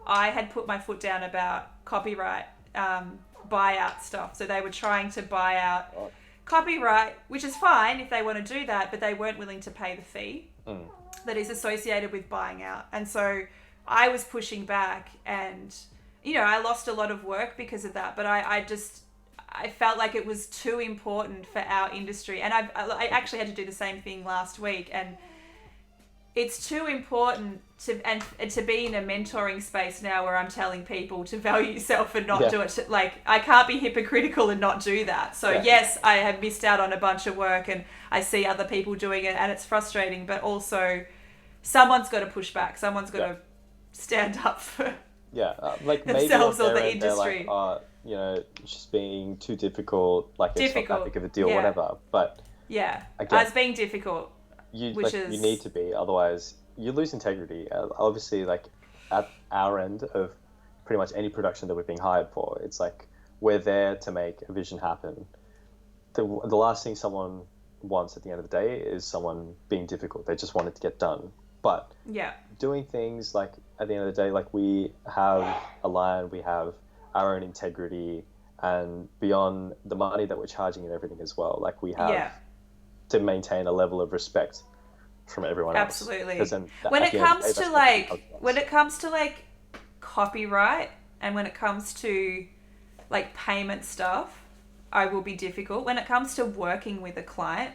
[SPEAKER 1] I had put my foot down about copyright buyout stuff. So they were trying to buy out copyright, which is fine if they want to do that, but they weren't willing to pay the fee that is associated with buying out. And so I was pushing back, and I lost a lot of work because of that, but I felt like it was too important for our industry. And I actually had to do the same thing last week, and it's too important to be in a mentoring space now where I'm telling people to value yourself and not do it. Like, I can't be hypocritical and not do that. So yes, I have missed out on a bunch of work, and I see other people doing it, and it's frustrating, but also someone's got to push back. Someone's got to stand up for
[SPEAKER 2] like
[SPEAKER 1] themselves
[SPEAKER 2] maybe
[SPEAKER 1] or the industry.
[SPEAKER 2] Like, it's just being too difficult, like it's not that big of a deal, whatever. But
[SPEAKER 1] again, it's being difficult.
[SPEAKER 2] You need to be, otherwise you lose integrity. Obviously, like at our end of pretty much any production that we're being hired for, it's like we're there to make a vision happen. The last thing someone wants at the end of the day is someone being difficult. They just want it to get done. But doing things like at the end of the day, like we have a line, we have our own integrity, and beyond the money that we're charging and everything as well, like we have to maintain a level of respect from everyone else.
[SPEAKER 1] Absolutely. When it comes to like copyright, and when it comes to like payment stuff, I will be difficult. When it comes to working with a client,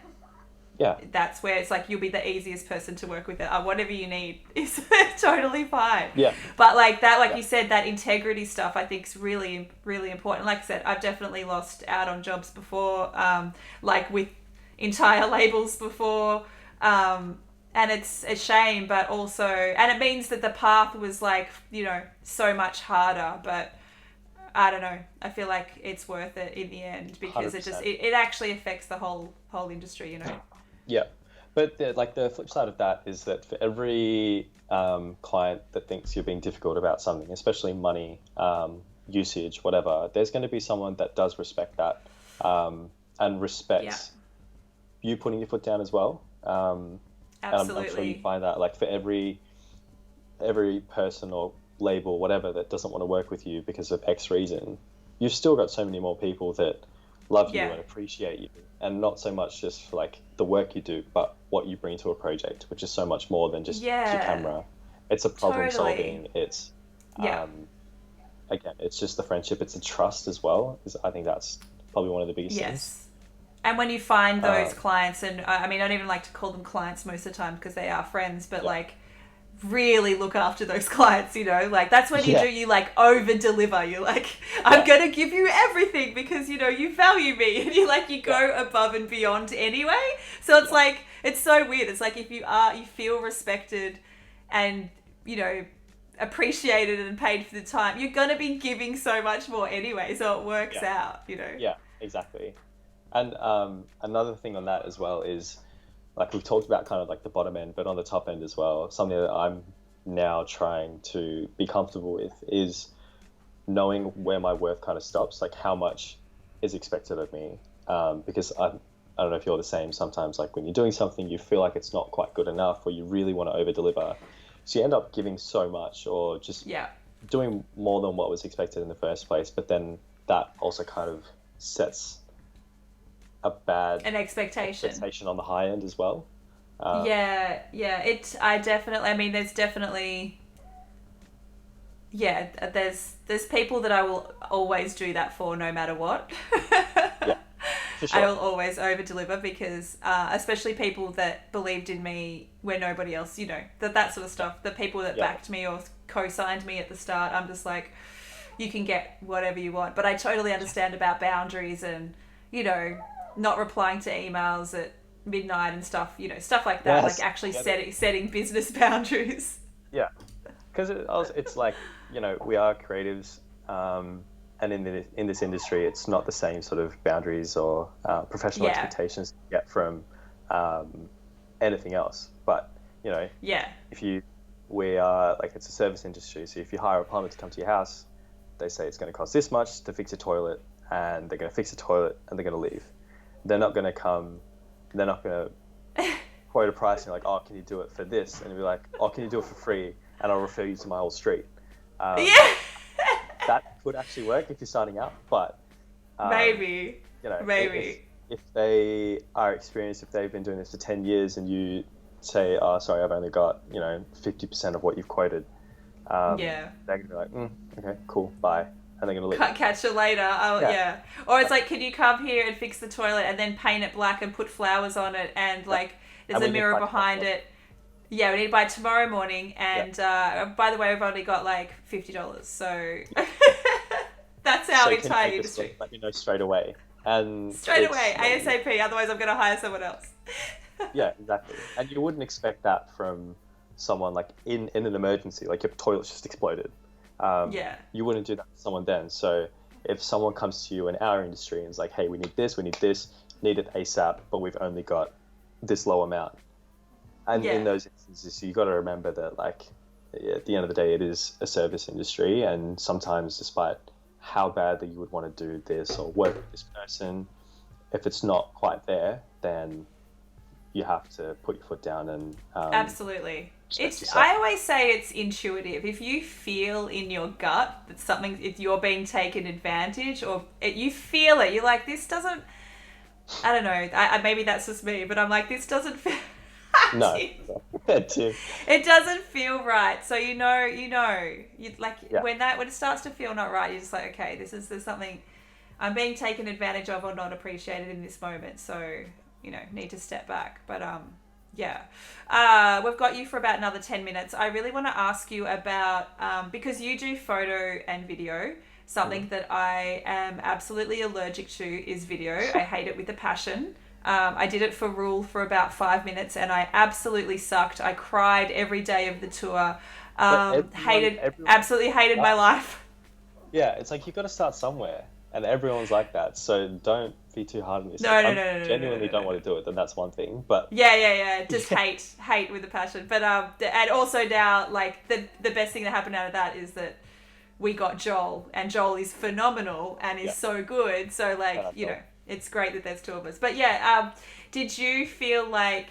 [SPEAKER 1] that's where it's like you'll be the easiest person to work with. Whatever you need is totally fine. But like that, like you said, that integrity stuff I think is really, really important. Like I said, I've definitely lost out on jobs before, like with entire labels before, and it's a shame, but also, and it means that the path was like, so much harder, but I don't know, I feel like it's worth it in the end, because 100%. it actually affects the whole industry,
[SPEAKER 2] But the flip side of that is that for every client that thinks you're being difficult about something, especially money, usage, whatever, there's going to be someone that does respect that, and respects you putting your foot down as well.
[SPEAKER 1] Absolutely.
[SPEAKER 2] And I'm sure you find that, like, for every person or label, whatever, that doesn't want to work with you because of X reason, you've still got so many more people that love you and appreciate you, and not so much just for like the work you do, but what you bring to a project, which is so much more than just your camera. It's a problem solving. It's again, it's just the friendship. It's a trust as well. I think that's probably one of the biggest things.
[SPEAKER 1] And when you find those clients, and I mean, I don't even like to call them clients most of the time because they are friends, but like really look after those clients, like that's when you like over deliver. You're like, I'm going to give you everything because, you value me, and you go above and beyond anyway. So it's like, it's so weird. It's like, if you feel respected and, appreciated and paid for the time, you're going to be giving so much more anyway. So it works out,
[SPEAKER 2] Yeah, exactly. And another thing on that as well is, like we've talked about kind of like the bottom end, but on the top end as well, something that I'm now trying to be comfortable with is knowing where my worth kind of stops, like how much is expected of me. Because I don't know if you're the same, sometimes like when you're doing something, you feel like it's not quite good enough, or you really want to over deliver. So you end up giving so much, or just doing more than what was expected in the first place. But then that also kind of sets an expectation on the high end as well.
[SPEAKER 1] There's people that I will always do that for no matter what. For sure. I will always over deliver because especially people that believed in me when nobody else, that sort of stuff, the people that backed me or co-signed me at the start, I'm just like, you can get whatever you want. But I totally understand about boundaries and not replying to emails at midnight and stuff, stuff like that, like actually setting business boundaries.
[SPEAKER 2] because it's like, we are creatives, and in this industry, it's not the same sort of boundaries or professional expectations you get from anything else. But we are like, it's a service industry, so if you hire a plumber to come to your house, they say it's going to cost this much to fix a toilet, and they're going to fix the toilet and they're going to leave. They're not going to quote a price and you're like, oh, can you do it for this? And you'll be like, oh, can you do it for free? And I'll refer you to my whole street. That could actually work if you're starting out, but
[SPEAKER 1] maybe.
[SPEAKER 2] If they are experienced, if they've been doing this for 10 years and you say, oh, sorry, I've only got 50% of what you've quoted, they're gonna be like, okay, cool, bye, and they're gonna leave.
[SPEAKER 1] Catch you later. Or it's like, can you come here and fix the toilet and then paint it black and put flowers on it, and like there's a mirror behind it. Yeah, we need to buy it tomorrow morning, and by the way, we've only got like $50, so that's our entire industry.
[SPEAKER 2] Let me know straight away. And
[SPEAKER 1] ASAP, otherwise I'm going to hire someone else.
[SPEAKER 2] Yeah, exactly. And you wouldn't expect that from someone like in an emergency, like your toilet's just exploded. You wouldn't do that to someone then. So if someone comes to you in our industry and is like, hey, we need this, need it ASAP, but we've only got this low amount. And in those instances, you got to remember that, like, at the end of the day, it is a service industry, and sometimes, despite how badly you would want to do this or work with this person, if it's not quite there, then you have to put your foot down and
[SPEAKER 1] absolutely. I always say it's intuitive. If you feel in your gut that something, if you're being taken advantage, or you feel it, you're like, this doesn't. I don't know. Maybe that's just me, but I'm like, this doesn't feel.
[SPEAKER 2] No,
[SPEAKER 1] it doesn't feel right. So you when it starts to feel not right, you're just like, okay, there's something I'm being taken advantage of or not appreciated in this moment. So need to step back. But we've got you for about another 10 minutes. I really want to ask you about because you do photo and video. Something that I am absolutely allergic to is video. I hate it with a passion. I did it for Rule for about 5 minutes and I absolutely sucked. I cried every day of the tour. Absolutely hated my life.
[SPEAKER 2] Yeah, it's like, you've got to start somewhere, and everyone's like that. So don't be too hard on yourself.
[SPEAKER 1] No,
[SPEAKER 2] genuinely don't want to do it, then that's one thing. But
[SPEAKER 1] just hate with a passion. But and also now, like, the best thing that happened out of that is that we got Joel, and Joel is phenomenal and is so good. So like, it's great that there's two of us. But did you feel like,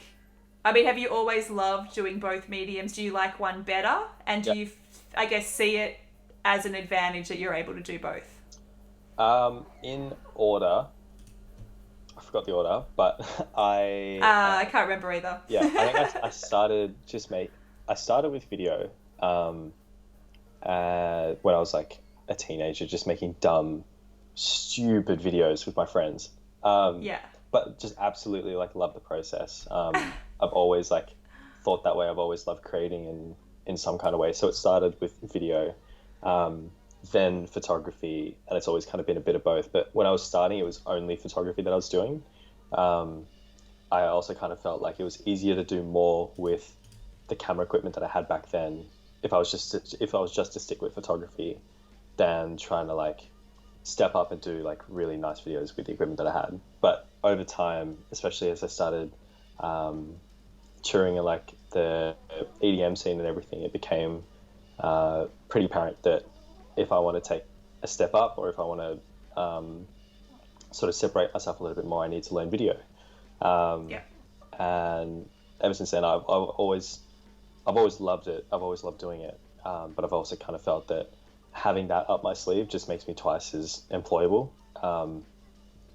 [SPEAKER 1] have you always loved doing both mediums? Do you like one better? And do you, I guess, see it as an advantage that you're able to do both?
[SPEAKER 2] In order, I forgot the order, but
[SPEAKER 1] I can't remember either.
[SPEAKER 2] I think I started with video when I was like a teenager, just making dumb, stupid videos with my friends. But just absolutely like love the process. I've always like thought that way. I've always loved creating in some kind of way. So it started with video, then photography, and it's always kind of been a bit of both. But when I was starting, it was only photography that I was doing. I also kind of felt like it was easier to do more with the camera equipment that I had back then, if I was just to stick with photography, than trying to like step up and do like really nice videos with the equipment that I had. But over time, especially as I started touring in like the EDM scene and everything, it became pretty apparent that if I want to take a step up, or if I want to sort of separate myself a little bit more, I need to learn video. And ever since then, I've always loved it. I've always loved doing it. But I've also kind of felt that having that up my sleeve just makes me twice as employable.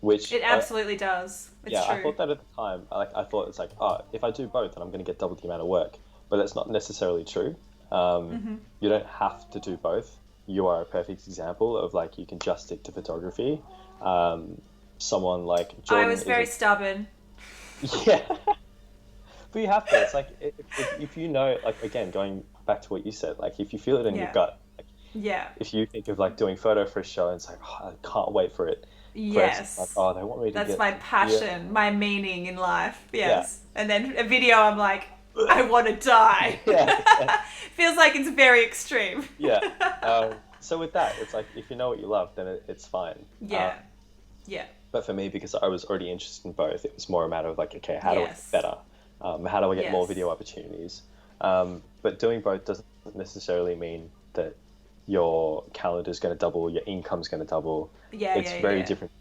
[SPEAKER 2] Which
[SPEAKER 1] it absolutely does. It's true.
[SPEAKER 2] I thought that at the time. I thought it's like, if I do both, then I'm going to get double the amount of work. But that's not necessarily true. You don't have to do both. You are a perfect example of like, you can just stick to photography. Someone like Jordan.
[SPEAKER 1] I was very stubborn.
[SPEAKER 2] Yeah. But you have to. It's like, if you know, like, again, going back to what you said, like, if you feel it in your gut, like, if you think of like doing photo for a show and it's like, I can't wait for it.
[SPEAKER 1] Yes.
[SPEAKER 2] Like, they want me to
[SPEAKER 1] That's my passion, my meaning in life. Yes. Yeah. And then a video, I'm like, I want to die.
[SPEAKER 2] Yeah.
[SPEAKER 1] Feels like it's very extreme.
[SPEAKER 2] Yeah. So with that, it's like, if you know what you love, then it's fine.
[SPEAKER 1] Yeah. Yeah.
[SPEAKER 2] But for me, because I was already interested in both, it was more a matter of like, okay, how do I get better? How do I get more video opportunities? But doing both doesn't necessarily mean that your calendar is going to double, your income's going to double. It's very different.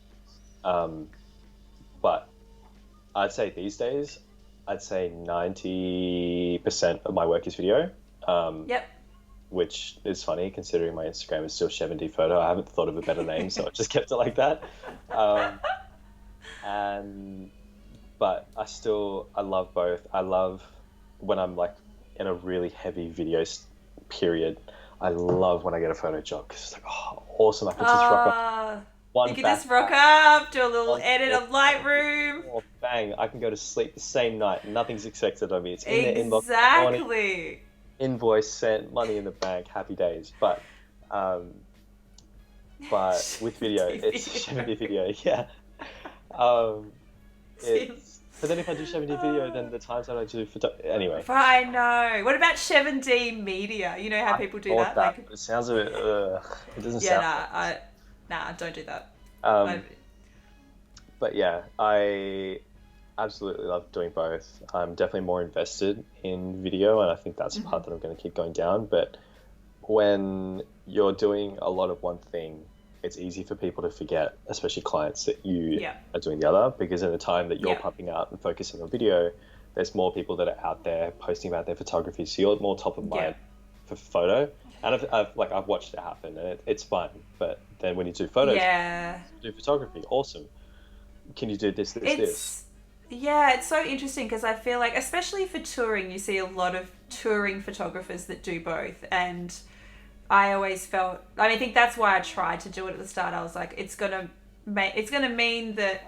[SPEAKER 2] But I'd say these days, I'd say 90% of my work is video.
[SPEAKER 1] Yep.
[SPEAKER 2] Which is funny considering my Instagram is still Shevin photo. I haven't thought of a better name, so I just kept it like that. But I love both. I love when I'm like in a really heavy video period. I love when I get a photo job because it's like, oh, awesome! I can just rock up.
[SPEAKER 1] You can just rock up, do a little edit of Lightroom.
[SPEAKER 2] Or bang! I can go to sleep the same night. Nothing's expected of me. It's in the inbox.
[SPEAKER 1] Exactly.
[SPEAKER 2] Invoice sent, money in the bank, happy days. But with video, it's Shevin video. Yeah. But then if I do Shevin video, then the times that I do anyway.
[SPEAKER 1] I know. What about Shevin Media? You know how people do that?
[SPEAKER 2] Like, it sounds a bit. It doesn't sound.
[SPEAKER 1] Nah, don't do that.
[SPEAKER 2] But yeah, I absolutely love doing both. I'm definitely more invested in video, and I think that's the part that I'm going to keep going down. But when you're doing a lot of one thing, it's easy for people to forget, especially clients, that you are doing the other, because in the time that you're pumping out and focusing on video, there's more people that are out there posting about their photography, so you're more top of mind for photo. And I've watched it happen, and it's fun. But then when you do photos, do photography, awesome. Can you do this?
[SPEAKER 1] Yeah, it's so interesting because I feel like, especially for touring, you see a lot of touring photographers that do both. And I always felt, I think that's why I tried to do it at the start. I was like, it's gonna mean that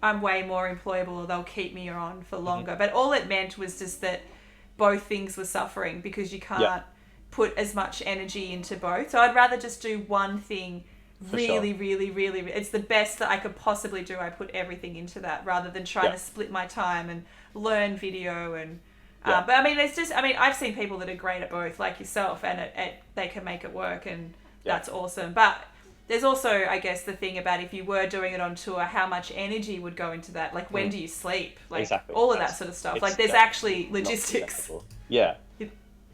[SPEAKER 1] I'm way more employable, or they'll keep me on for longer. But all it meant was just that both things were suffering because you can't put as much energy into both. So I'd rather just do one thing really, it's the best that I could possibly do. I put everything into that rather than trying to split my time and learn video and but I've seen people that are great at both, like yourself, and they can make it work, and that's awesome. But there's also, I guess, the thing about if you were doing it on tour, how much energy would go into that? Like, when do you sleep? Like, all of that sort of stuff. Like, there's actually logistics.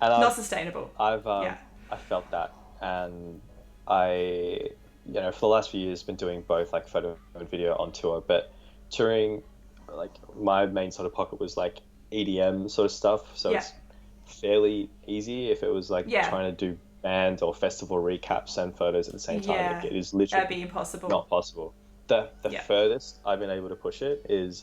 [SPEAKER 2] Not
[SPEAKER 1] sustainable.
[SPEAKER 2] I've felt that, and I, for the last few years, been doing both, like photo and video on tour. But touring, like, my main sort of pocket was like EDM sort of stuff, so it's fairly easy. If it was like trying to do band or festival recaps and photos at the same time, like, it is literally
[SPEAKER 1] that'd be impossible.
[SPEAKER 2] Not possible. The furthest I've been able to push it is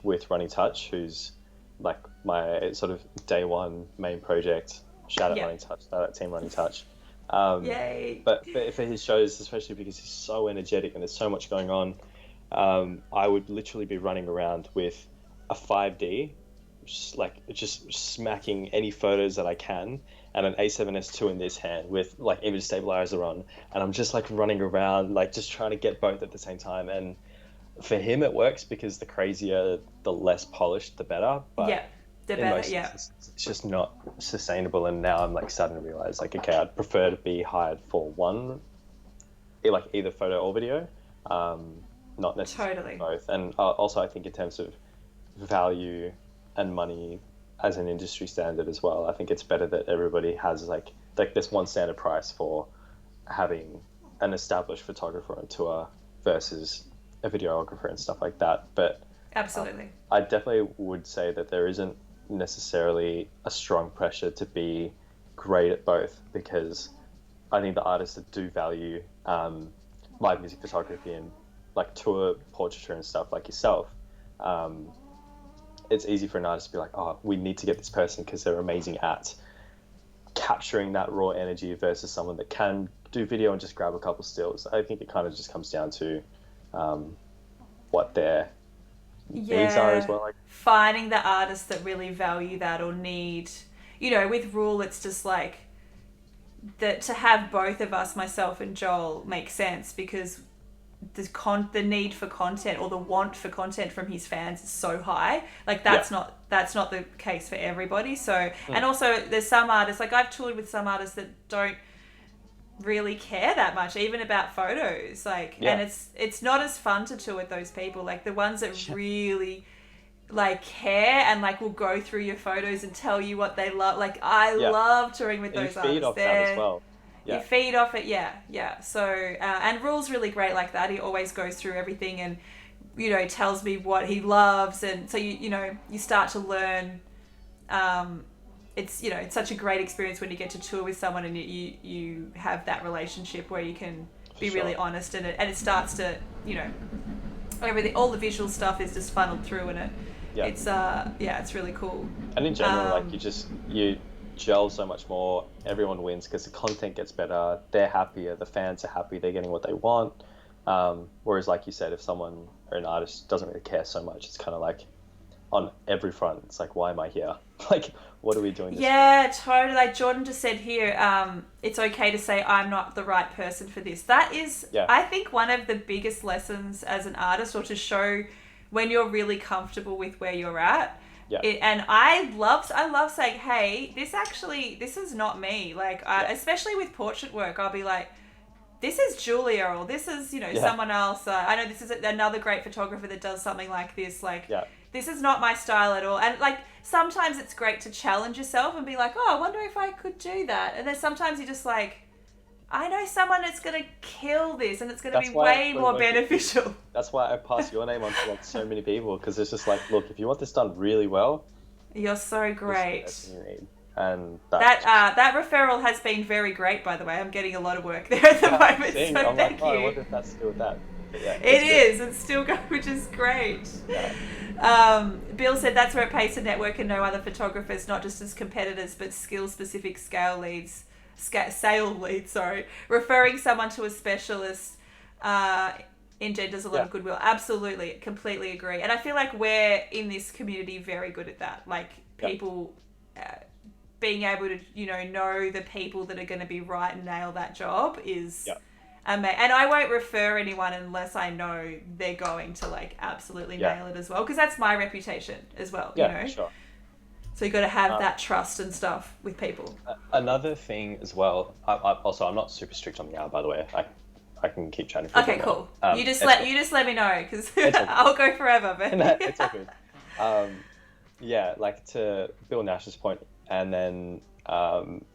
[SPEAKER 2] with Running Touch, who's like my sort of day one main project. Shout out Running Touch, shout out Team Running Touch.
[SPEAKER 1] Yay!
[SPEAKER 2] But for his shows, especially because he's so energetic and there's so much going on, I would literally be running around with a 5D, just smacking any photos that I can, and an A7S II in this hand with like image stabilizer on, and I'm just like running around, like just trying to get both at the same time. And for him, it works because the crazier, the less polished, the better. But
[SPEAKER 1] the better. It's
[SPEAKER 2] just not sustainable. And now I'm like starting to realize, like, okay, I'd prefer to be hired for one, like either photo or video, not necessarily both. And also, I think in terms of value and money as an industry standard as well, I think it's better that everybody has like this one standard price for having an established photographer on tour versus a videographer and stuff like that. But
[SPEAKER 1] absolutely,
[SPEAKER 2] I definitely would say that there isn't necessarily a strong pressure to be great at both, because I think the artists that do value live music photography and like tour portraiture and stuff like yourself, it's easy for an artist to be like, oh, we need to get this person because they're amazing at capturing that raw energy, versus someone that can do video and just grab a couple stills. I think it kind of just comes down to what their needs are as well. Like
[SPEAKER 1] finding the artists that really value that or need, with Rule, it's just like that to have both of us, myself and Joel, makes sense because the need for content or the want for content from his fans is so high. Like that's not the case for everybody. So and also there's some artists, like I've toured with some artists that don't really care that much even about photos, like and it's not as fun to tour with those people. Like the ones that really like care and like will go through your photos and tell you what they love. Like I love touring with those artists. You feed off that as well. You feed off it, so and Rule's really great like that. He always goes through everything and tells me what he loves, and so you start to learn. It's it's such a great experience when you get to tour with someone and you have that relationship where you can be really honest, and it starts to everything, all the visual stuff is just funneled through, and it's really cool. And
[SPEAKER 2] in general, you gel so much more. Everyone wins because the content gets better. They're happier. The fans are happy. They're getting what they want. Whereas, like you said, if someone or an artist doesn't really care so much, it's kind of like on every front. It's like, why am I here? Like, what are we doing?
[SPEAKER 1] Totally. Like Jordan just said here, it's okay to say I'm not the right person for this. That is, I think, one of the biggest lessons as an artist, or to show when you're really comfortable with where you're at. And I love saying, hey, this is not me. Like, especially with portrait work, I'll be like, this is Julia, or this is, someone else. I know this is another great photographer that does something like this. Like, this is not my style at all. And like, sometimes it's great to challenge yourself and be like, oh, I wonder if I could do that. And then sometimes you're just like, I know someone that's going to kill this and it's going to be way more beneficial.
[SPEAKER 2] That's why I pass your name on to like so many people, because it's just like, look, if you want this done really well,
[SPEAKER 1] you're so great.
[SPEAKER 2] This is the person you need. And
[SPEAKER 1] that referral has been very great, by the way. I'm getting a lot of work there at the moment. So
[SPEAKER 2] I'm
[SPEAKER 1] thank you.
[SPEAKER 2] I wonder if that's to do with that.
[SPEAKER 1] It's still going, which is great. Bill said that's where it pays to network and know other photographers, not just as competitors, but skill-specific sale leads. Referring someone to a specialist engenders a lot of goodwill. Absolutely, completely agree. And I feel like we're in this community very good at that. Like people being able to know the people that are going to be right and nail that job is amazing. And I won't refer anyone unless I know they're going to like absolutely nail it as well, because that's my reputation as well. Sure. So you've got to have that trust and stuff with people.
[SPEAKER 2] Another thing as well, I'm not super strict on the hour, by the way. I can keep chatting for
[SPEAKER 1] okay, cool. You just let me know, because I'll go forever. But
[SPEAKER 2] it's all good. Like to Bill Nash's point, and then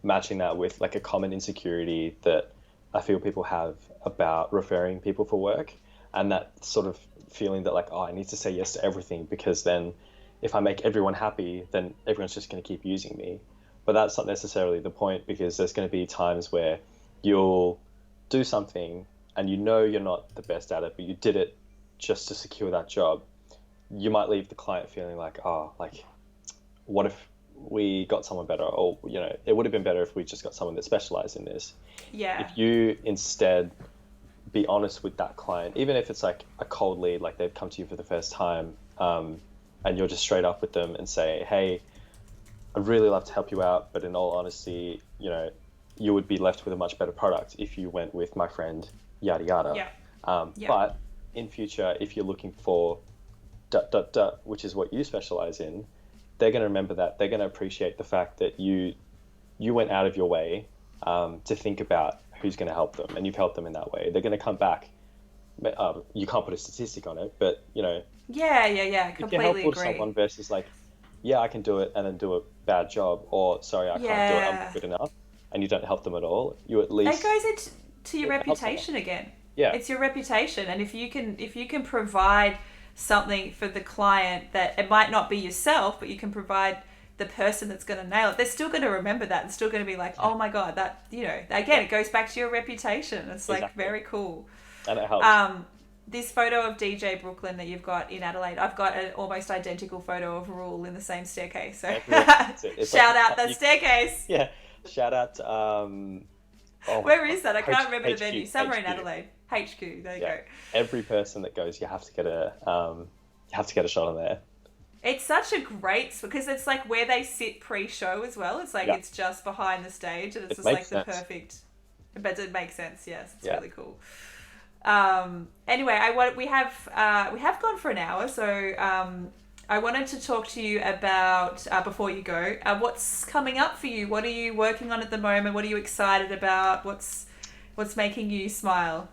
[SPEAKER 2] matching that with like a common insecurity that I feel people have about referring people for work, and that sort of feeling that like, oh, I need to say yes to everything, because then if I make everyone happy, then everyone's just going to keep using me. But that's not necessarily the point, because there's going to be times where you'll do something and you're not the best at it, but you did it just to secure that job. You might leave the client feeling like, oh, like, what if we got someone better? Or, it would have been better if we just got someone that specialized in this.
[SPEAKER 1] Yeah.
[SPEAKER 2] If you instead be honest with that client, even if it's like a cold lead, like they've come to you for the first time, and you're just straight up with them and say, hey, I'd really love to help you out, but in all honesty, you would be left with a much better product if you went with my friend, yada, yada. But in future, if you're looking for ... which is what you specialize in, they're going to remember that. They're going to appreciate the fact that you went out of your way to think about who's going to help them, and you've helped them in that way. They're going to come back. You can't put a statistic on it, but
[SPEAKER 1] completely
[SPEAKER 2] if you're helpful to someone versus like, I can do it, and then do a bad job, or sorry, I can't do it, I'm not good enough, and you don't help them at all, you at least...
[SPEAKER 1] It goes into your reputation again.
[SPEAKER 2] Yeah.
[SPEAKER 1] It's your reputation, and if you can provide something for the client that it might not be yourself, but you can provide the person that's going to nail it, they're still going to remember that and still going to be like, oh my God, that, again, it goes back to your reputation. It's like very cool.
[SPEAKER 2] And it helps.
[SPEAKER 1] This photo of DJ Brooklyn that you've got in Adelaide, I've got an almost identical photo of Rule in the same staircase. So shout out that staircase.
[SPEAKER 2] Yeah. Shout out to,
[SPEAKER 1] where is that? I can't remember the venue. Somewhere in Adelaide. HQ. There you go.
[SPEAKER 2] Every person that goes, you have to get a shot on there.
[SPEAKER 1] It's such a great, because it's like where they sit pre-show as well. It's like it's just behind the stage, and it's just like the perfect. But it makes sense. Yes, it's really cool. Anyway, we have gone for an hour, so I wanted to talk to you about before you go. What's coming up for you? What are you working on at the moment? What are you excited about? What's making you smile?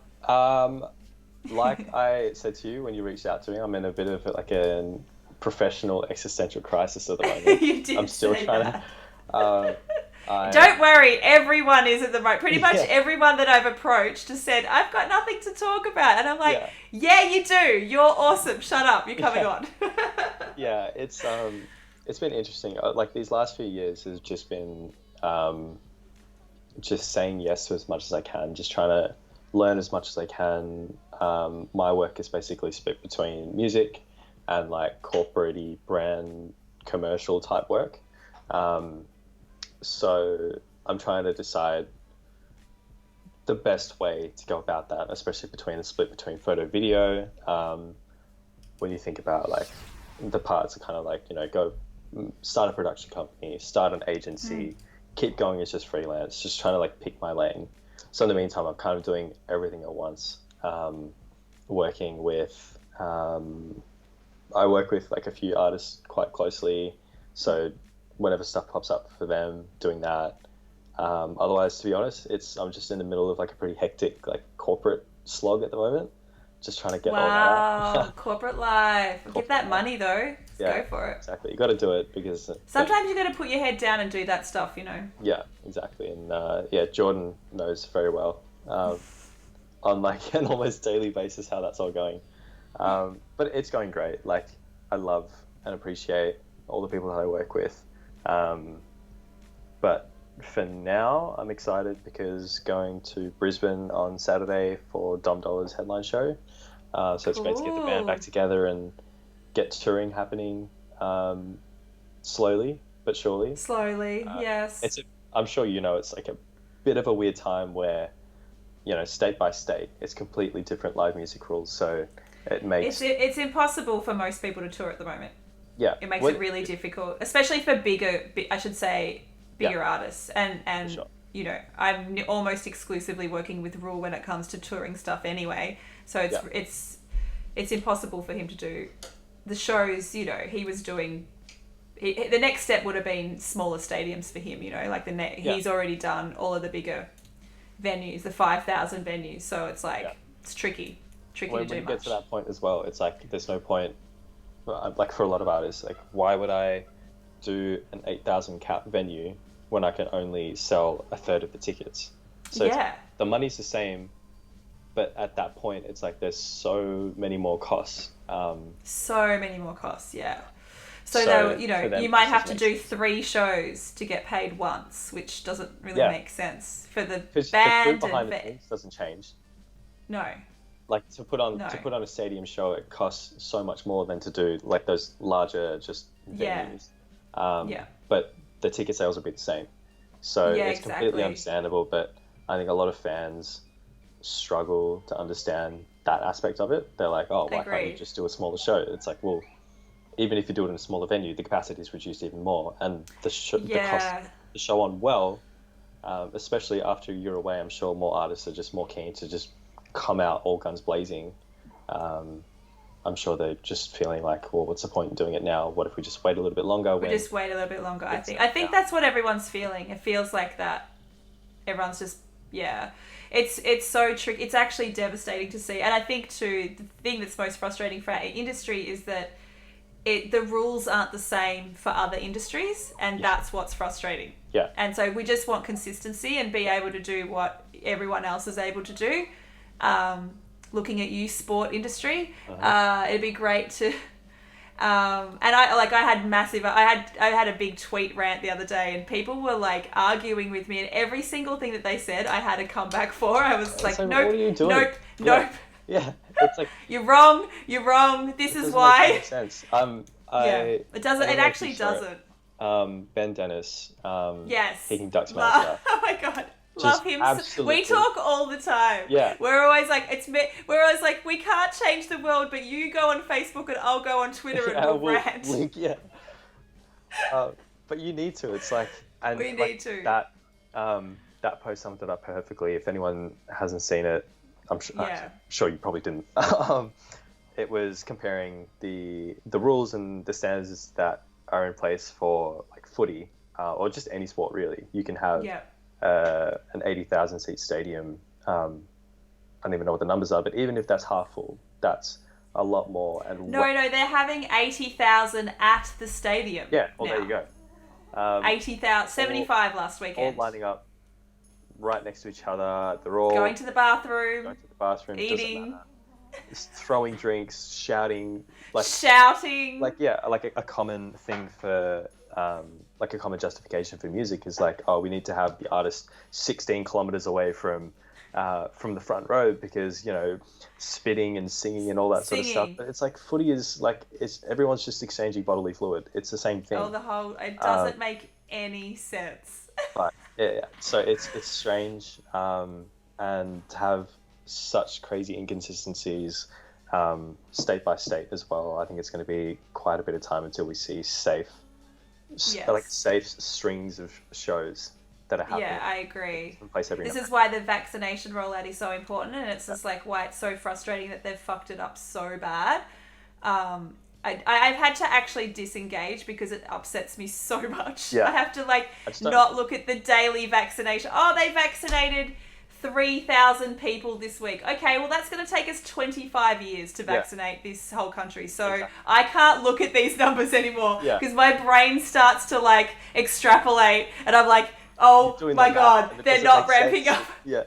[SPEAKER 2] Like I said to you when you reached out to me, I'm in a bit of like a professional existential crisis at the moment.
[SPEAKER 1] You did
[SPEAKER 2] I'm still
[SPEAKER 1] say
[SPEAKER 2] trying
[SPEAKER 1] that.
[SPEAKER 2] to.
[SPEAKER 1] Don't worry, everyone is at the right. Pretty much
[SPEAKER 2] Yeah.
[SPEAKER 1] everyone that I've approached has said, I've got nothing to talk about. And I'm like,
[SPEAKER 2] Yeah.
[SPEAKER 1] yeah, you do. You're awesome. Shut up. You're coming
[SPEAKER 2] Yeah.
[SPEAKER 1] on.
[SPEAKER 2] Yeah, it's been interesting. Like these last few years has just been um, just saying yes to as much as I can, just trying to learn as much as I can. My work is basically split between music and like corporate brand commercial type work. Um, so I'm trying to decide the best way to go about that, especially between the split between photo video. When you think about like the parts are kind of like, go start a production company, start an agency, keep going as just freelance, just trying to like pick my lane. So in the meantime, I'm kind of doing everything at once. Working with, I work with like a few artists quite closely. So whenever stuff pops up for them, doing that. Otherwise, to be honest, I'm just in the middle of like a pretty hectic like corporate slog at the moment. Just trying to get all that
[SPEAKER 1] Wow,
[SPEAKER 2] out.
[SPEAKER 1] corporate life. Get that
[SPEAKER 2] Life.
[SPEAKER 1] money though. Let's
[SPEAKER 2] Yeah,
[SPEAKER 1] go for it.
[SPEAKER 2] exactly. You got to do it because
[SPEAKER 1] Sometimes you got to put your head down and do that stuff, you know.
[SPEAKER 2] yeah, exactly. And yeah, Jordan knows very well on like an almost daily basis how that's all going. But it's going great. Like I love and appreciate all the people that I work with. But for now, I'm excited because going to Brisbane on Saturday for Dollas headline show. So it's great to get the band back
[SPEAKER 1] Cool.
[SPEAKER 2] together and get touring happening slowly but surely.
[SPEAKER 1] Slowly,
[SPEAKER 2] Uh,
[SPEAKER 1] yes.
[SPEAKER 2] it's a, I'm sure it's like a bit of a weird time where state by state it's completely different live music rules. So it
[SPEAKER 1] It's
[SPEAKER 2] makes
[SPEAKER 1] it's impossible for most people to tour at the moment.
[SPEAKER 2] yeah
[SPEAKER 1] It makes it
[SPEAKER 2] what
[SPEAKER 1] really difficult, especially for I should say,
[SPEAKER 2] yeah
[SPEAKER 1] bigger artists.
[SPEAKER 2] for
[SPEAKER 1] And
[SPEAKER 2] sure
[SPEAKER 1] I'm almost exclusively working with Rule when it comes to touring stuff anyway. So
[SPEAKER 2] yeah
[SPEAKER 1] it's impossible for him to do the shows. He was doing. The next step would have been smaller stadiums for him. Like
[SPEAKER 2] yeah
[SPEAKER 1] he's already done all of the bigger venues, the 5,000 venues. So it's like
[SPEAKER 2] yeah.
[SPEAKER 1] it's tricky to
[SPEAKER 2] When
[SPEAKER 1] do
[SPEAKER 2] you get to
[SPEAKER 1] much.
[SPEAKER 2] that point as well, it's like there's no point. Like for a lot of artists, like why would I do an 8,000 cap venue when I can only sell a third of the tickets? So it's like,
[SPEAKER 1] Yeah,
[SPEAKER 2] the money's the same, but at that point, it's like there's so many more costs.
[SPEAKER 1] so many more costs. Yeah. So
[SPEAKER 2] So for them,
[SPEAKER 1] you
[SPEAKER 2] it
[SPEAKER 1] might
[SPEAKER 2] just
[SPEAKER 1] have
[SPEAKER 2] doesn't
[SPEAKER 1] to
[SPEAKER 2] make
[SPEAKER 1] do
[SPEAKER 2] sense.
[SPEAKER 1] 3 shows to get paid once, which doesn't really
[SPEAKER 2] Yeah,
[SPEAKER 1] make sense for the
[SPEAKER 2] because the crew
[SPEAKER 1] band
[SPEAKER 2] behind the scenes doesn't change.
[SPEAKER 1] no,
[SPEAKER 2] Like
[SPEAKER 1] no,
[SPEAKER 2] to put on a stadium show, it costs so much more than to do like those larger just
[SPEAKER 1] yeah,
[SPEAKER 2] venues.
[SPEAKER 1] yeah,
[SPEAKER 2] But the ticket sales will be the same. So
[SPEAKER 1] yeah,
[SPEAKER 2] it's completely
[SPEAKER 1] exactly.
[SPEAKER 2] understandable, but I think a lot of fans struggle to understand that aspect of it. They're like, oh, why can't you
[SPEAKER 1] Agreed.
[SPEAKER 2] just do a smaller show? It's like, well, even if you do it in a smaller venue, the capacity is reduced even more, and the cost
[SPEAKER 1] Yeah,
[SPEAKER 2] the show on well, especially after a year away, I'm sure more artists are just more keen to just come out all guns blazing. Um, I'm sure they're just feeling like, well, what's the point in doing it now? What if we just wait a little bit longer
[SPEAKER 1] we
[SPEAKER 2] when
[SPEAKER 1] just wait a little bit longer. I
[SPEAKER 2] it's
[SPEAKER 1] think. I think
[SPEAKER 2] out?
[SPEAKER 1] that's what everyone's feeling. It feels like that. Everyone's just yeah. It's so tricky. It's actually devastating to see, and I think too the thing that's most frustrating for our industry is that the rules aren't the same for other industries, and
[SPEAKER 2] Yeah,
[SPEAKER 1] that's what's frustrating.
[SPEAKER 2] yeah,
[SPEAKER 1] And so we just want consistency and be able to do what everyone else is able to do. Um, Looking at you, sport industry,
[SPEAKER 2] uh-huh.
[SPEAKER 1] it'd be great to. And I had a big tweet rant the other day, and people were like arguing with me, and every single thing that they said, I had a comeback for. I was
[SPEAKER 2] It's
[SPEAKER 1] like,
[SPEAKER 2] like,
[SPEAKER 1] nope,
[SPEAKER 2] what are you doing?
[SPEAKER 1] nope,
[SPEAKER 2] Yeah,
[SPEAKER 1] nope.
[SPEAKER 2] yeah. It's like
[SPEAKER 1] You're wrong. You're wrong. This
[SPEAKER 2] it
[SPEAKER 1] is
[SPEAKER 2] doesn't make any
[SPEAKER 1] why.
[SPEAKER 2] sense.
[SPEAKER 1] Yeah, it
[SPEAKER 2] I
[SPEAKER 1] doesn't.
[SPEAKER 2] don't
[SPEAKER 1] It
[SPEAKER 2] know if you
[SPEAKER 1] actually
[SPEAKER 2] saw it.
[SPEAKER 1] doesn't.
[SPEAKER 2] Ben Dennis,
[SPEAKER 1] Yes.
[SPEAKER 2] Peking Ducks
[SPEAKER 1] Love.
[SPEAKER 2] manager,
[SPEAKER 1] Oh my god. Love
[SPEAKER 2] just
[SPEAKER 1] him. We
[SPEAKER 2] absolutely
[SPEAKER 1] talk all the time.
[SPEAKER 2] yeah.
[SPEAKER 1] We're always like it's me. We're always like we can't change the world, but you go on Facebook and I'll go on Twitter and
[SPEAKER 2] Yeah,
[SPEAKER 1] we'll
[SPEAKER 2] we'll
[SPEAKER 1] rant.
[SPEAKER 2] link, yeah. Uh, but you need to. It's like, and
[SPEAKER 1] We
[SPEAKER 2] like
[SPEAKER 1] need to.
[SPEAKER 2] that, that post summed it up perfectly. If anyone hasn't seen it, I'm sure,
[SPEAKER 1] Yeah.
[SPEAKER 2] I'm sure you probably didn't. It was comparing the rules and the standards that are in place for like footy, or just any sport really. You can have an 80,000 seat stadium. I don't even know what the numbers are, but even if that's half full, that's a lot more. And
[SPEAKER 1] no, they're having 80,000 at the stadium.
[SPEAKER 2] Yeah, well,
[SPEAKER 1] now.
[SPEAKER 2] there you go.
[SPEAKER 1] 80,000, 75 last weekend.
[SPEAKER 2] All lining up right next to each other. They're all
[SPEAKER 1] going to the bathroom,
[SPEAKER 2] eating, just throwing drinks, shouting, like a common thing for like a common justification for music is like, oh, we need to have the artist 16 kilometers away from the front row because, you know, spitting and singing and all that sort of stuff. But it's like footy is like, everyone's just exchanging bodily fluid. It's the same thing.
[SPEAKER 1] It doesn't make any sense.
[SPEAKER 2] But yeah, so it's strange, and to have such crazy inconsistencies state by state as well. I think it's going to be quite a bit of time until we see safe strings of shows that are happening. Yeah,
[SPEAKER 1] I agree.
[SPEAKER 2] In place every
[SPEAKER 1] this
[SPEAKER 2] night.
[SPEAKER 1] Is why the vaccination rollout is so important, and it's just like why it's so frustrating that they've fucked it up so bad. I've had to actually disengage because it upsets me so much. Yeah. I have to not look at the daily vaccination. Oh, they vaccinated 3,000 people this week. Okay, well that's going to take us 25 years to vaccinate this whole country. So I can't look at these numbers anymore because my brain starts to like extrapolate and I'm like, oh my God, they're not ramping up.
[SPEAKER 2] Yeah.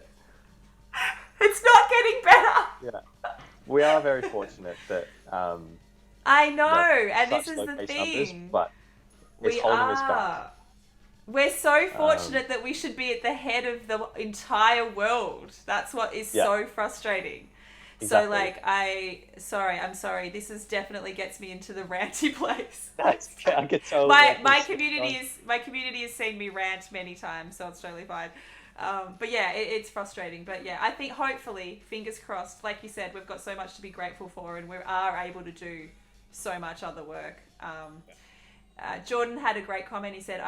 [SPEAKER 1] It's not getting better.
[SPEAKER 2] Yeah. We are very fortunate that
[SPEAKER 1] I know, and this is the thing.
[SPEAKER 2] Numbers, but it's holding us back.
[SPEAKER 1] We're so fortunate that we should be at the head of the entire world. That's what is so frustrating. Exactly. So like, I'm sorry. This definitely gets me into the ranty place.
[SPEAKER 2] I get totally
[SPEAKER 1] my community has seen me rant many times, so it's totally fine. But yeah, it's frustrating. But yeah, I think hopefully, fingers crossed, like you said, we've got so much to be grateful for and we are able to do so much other work. Jordan had a great comment. He said,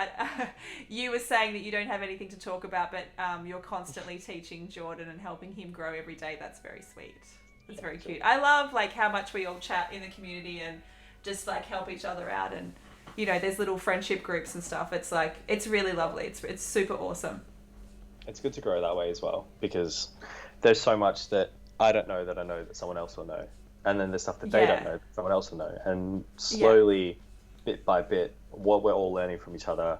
[SPEAKER 1] you were saying that you don't have anything to talk about, but you're constantly teaching Jordan and helping him grow every day. That's very sweet. It's very cute. I love like how much we all chat in the community and just like help each other out. And, you know, there's little friendship groups and stuff. It's like, it's really lovely. It's super awesome.
[SPEAKER 2] It's good to grow that way as well because there's so much that I don't know that someone else will know. And then there's stuff that they don't know that someone else will know. And slowly, bit by bit, what we're all learning from each other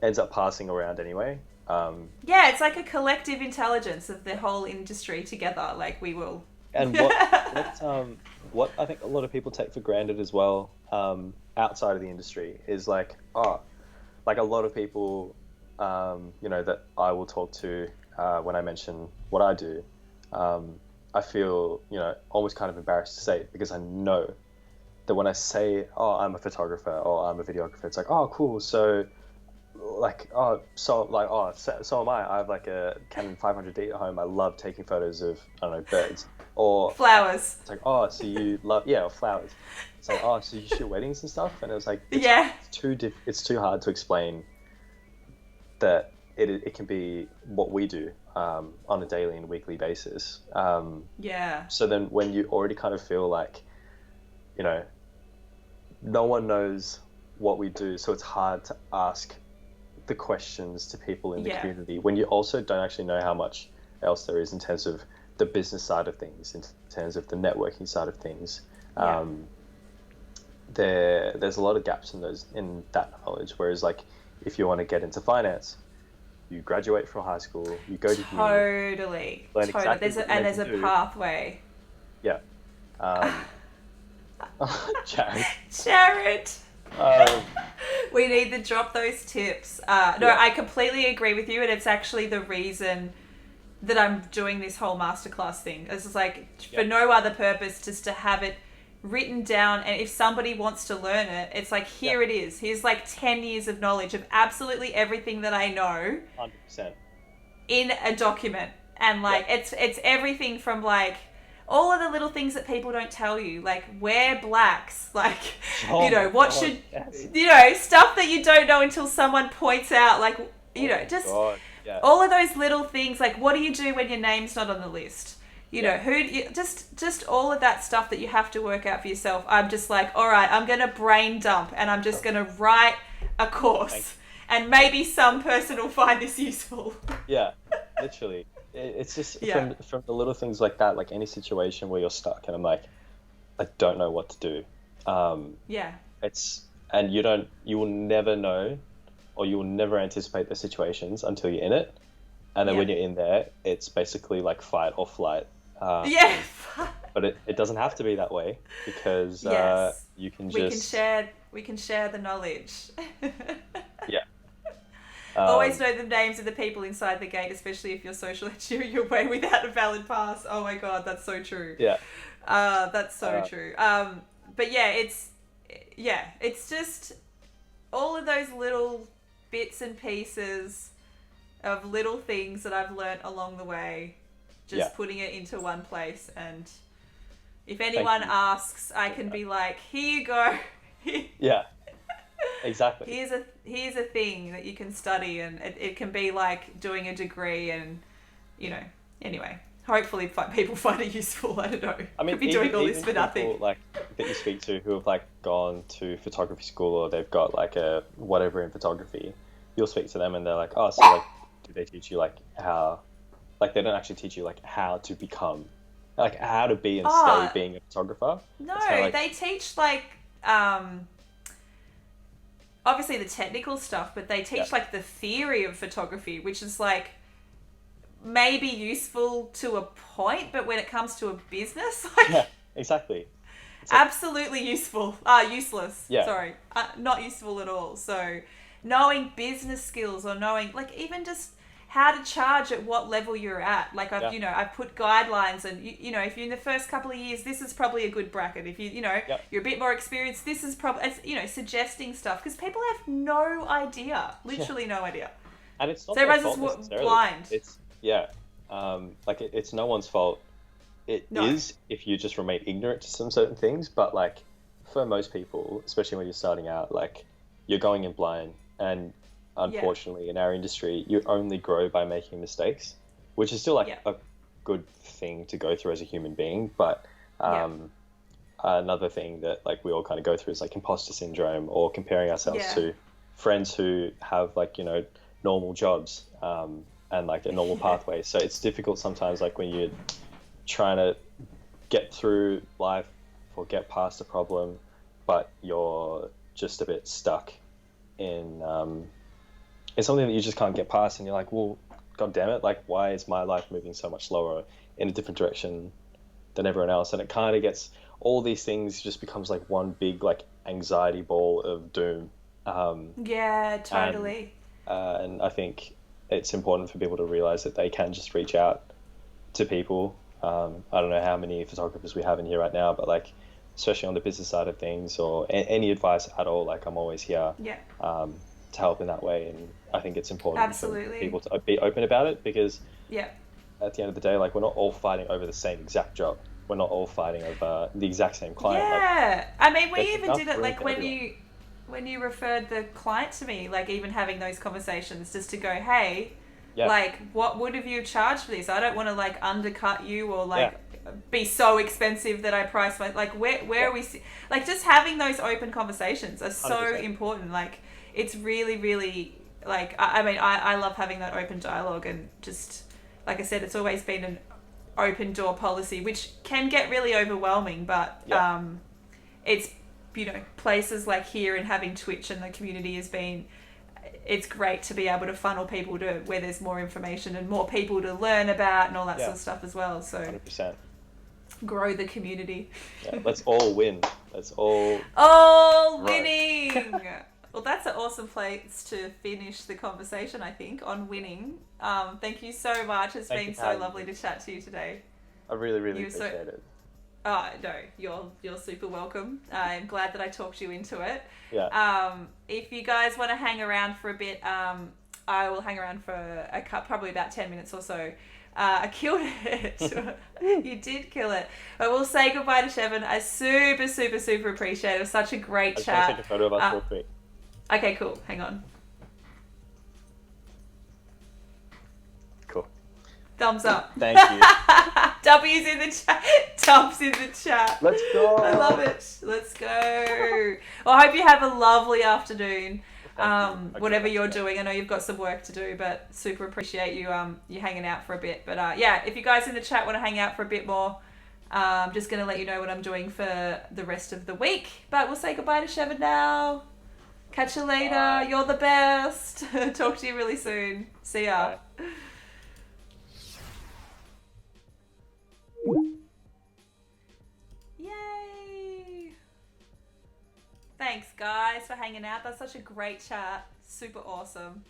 [SPEAKER 2] ends up passing around anyway.
[SPEAKER 1] It's like a collective intelligence of the whole industry together. Like we will.
[SPEAKER 2] And what I think a lot of people take for granted as well, outside of the industry is like a lot of people, you know, that I will talk to when I mention what I do. I feel, you know, almost kind of embarrassed to say it because I know that when I say, oh, I'm a photographer or I'm a videographer, it's like, oh, cool. So so am I. I have like a Canon 500D at home. I love taking photos of, I don't know, birds or
[SPEAKER 1] flowers.
[SPEAKER 2] It's like, oh, so you love, or flowers. It's like, oh, so you shoot weddings and stuff. And it was like, it's too hard to explain that it can be what we do on a daily and weekly basis. So then when you already kind of feel like, you know, no one knows what we do, so it's hard to ask the questions to people in the community when you also don't actually know how much else there is in terms of the business side of things, in terms of the networking side of things. There's a lot of gaps in that knowledge, whereas like if you want to get into finance, you graduate from high school, you go to uni,
[SPEAKER 1] totally.
[SPEAKER 2] Exactly
[SPEAKER 1] there's a pathway. Jared. We need to drop those tips. I completely agree with you, and it's actually the reason that I'm doing this whole masterclass thing. It's just like for no other purpose, just to have it written down, and if somebody wants to learn it, it's like here it is. Here's like 10 years of knowledge of absolutely everything that I know
[SPEAKER 2] 100%
[SPEAKER 1] in a document. And like it's everything from like all of the little things that people don't tell you, like wear blacks, like you know you know, stuff that you don't know until someone points out, like you know, just all of those little things, like what do you do when your name's not on the list? just all of that stuff that you have to work out for yourself. I'm just like, all right, I'm going to brain dump and I'm just going to write a course and maybe some person will find this useful.
[SPEAKER 2] Yeah, literally. It's just from the little things like that, like any situation where you're stuck and I'm like, I don't know what to do. And you will never know, or you will never anticipate the situations until you're in it. And then when you're in there, it's basically like fight or flight. But it doesn't have to be that way because you can just...
[SPEAKER 1] We can share the knowledge.
[SPEAKER 2] Yeah.
[SPEAKER 1] Always know the names of the people inside the gate, especially if you're social engineering your way without a valid pass. Oh my God, that's so true.
[SPEAKER 2] Yeah.
[SPEAKER 1] That's so true. But it's just all of those little bits and pieces of little things that I've learnt along the way, just putting it into one place. And if anyone asks, I can be like, here you go.
[SPEAKER 2] Yeah, exactly.
[SPEAKER 1] Here's a thing that you can study, and it can be like doing a degree, and anyway, hopefully people find it useful. I don't know.
[SPEAKER 2] I mean,
[SPEAKER 1] could be doing all this for nothing.
[SPEAKER 2] People, like that you speak to who have like gone to photography school or they've got like a whatever in photography, you'll speak to them and they're like, oh, so like, do they teach you like how, like they don't actually teach you like how to become, like how to be and stay being a photographer?
[SPEAKER 1] No, they teach like obviously the technical stuff, but they teach like the theory of photography, which is like maybe useful to a point, but when it comes to a business, like
[SPEAKER 2] exactly, it's
[SPEAKER 1] absolutely useless. Sorry, not useful at all. So knowing business skills or knowing like even just how to charge at what level you're at. Like I've put guidelines, and if you're in the first couple of years, this is probably a good bracket. If you're a bit more experienced, this is probably, suggesting stuff, because people have no idea, literally no idea.
[SPEAKER 2] And it's not
[SPEAKER 1] so everyone's just blind.
[SPEAKER 2] It's it's no one's fault. It is if you just remain ignorant to some certain things, but like for most people, especially when you're starting out, like you're going in blind, and unfortunately in our industry you only grow by making mistakes, which is still like a good thing to go through as a human being, but another thing that like we all kind of go through is like imposter syndrome, or comparing ourselves to friends who have like normal jobs and like a normal pathway. So it's difficult sometimes, like when you're trying to get through life or get past a problem, but you're just a bit stuck in it's something that you just can't get past, and you're like, well, God damn it, like why is my life moving so much slower in a different direction than everyone else? And it kind of gets, all these things just becomes like one big like anxiety ball of doom.
[SPEAKER 1] Totally.
[SPEAKER 2] And I think it's important for people to realize that they can just reach out to people. I don't know how many photographers we have in here right now, but like especially on the business side of things, or any advice at all, like I'm always here to help in that way. And I think it's important for people to be open about it, because at the end of the day, like we're not all fighting over the same exact job. We're not all fighting over the exact same client.
[SPEAKER 1] I mean, we even did it like when you referred the client to me, like even having those conversations just to go, hey, like what would have you charged for this? I don't want to like undercut you or like be so expensive that I price my, like where are we, like just having those open conversations are so 100%. Important. Like it's really, really like, I love having that open dialogue, and just, like I said, it's always been an open door policy, which can get really overwhelming, but it's, places like here and having Twitch and the community has been, it's great to be able to funnel people to where there's more information and more people to learn about and all that sort of stuff as well. So
[SPEAKER 2] 100%.
[SPEAKER 1] Grow the community.
[SPEAKER 2] Let's all win. Let's all
[SPEAKER 1] winning. Well, that's an awesome place to finish the conversation, I think, on winning. Thank you so much. It's been so lovely to chat to you today.
[SPEAKER 2] I really, really appreciate it.
[SPEAKER 1] Oh, no, you're super welcome. I'm glad that I talked you into it. If you guys want to hang around for a bit, I will hang around for probably about 10 minutes or so. I killed it. You did kill it. But we'll say goodbye to Shevin. I super, super, super appreciate it. It was such a great chat.
[SPEAKER 2] I just want to take a photo of us real quick.
[SPEAKER 1] Okay, cool. Hang on.
[SPEAKER 2] Cool.
[SPEAKER 1] Thumbs up.
[SPEAKER 2] Thank you.
[SPEAKER 1] W's in the chat. Dubs in the chat.
[SPEAKER 2] Let's go.
[SPEAKER 1] I love it. Let's go. Well, I hope you have a lovely afternoon. Whatever you're doing. I know you've got some work to do, but super appreciate you you hanging out for a bit. But yeah, if you guys in the chat want to hang out for a bit more, just going to let you know what I'm doing for the rest of the week. But we'll say goodbye to Shevin now. Catch you later. Bye. You're the best. Talk to you really soon. See ya. Bye. Yay. Thanks, guys, for hanging out. That's such a great chat. Super awesome.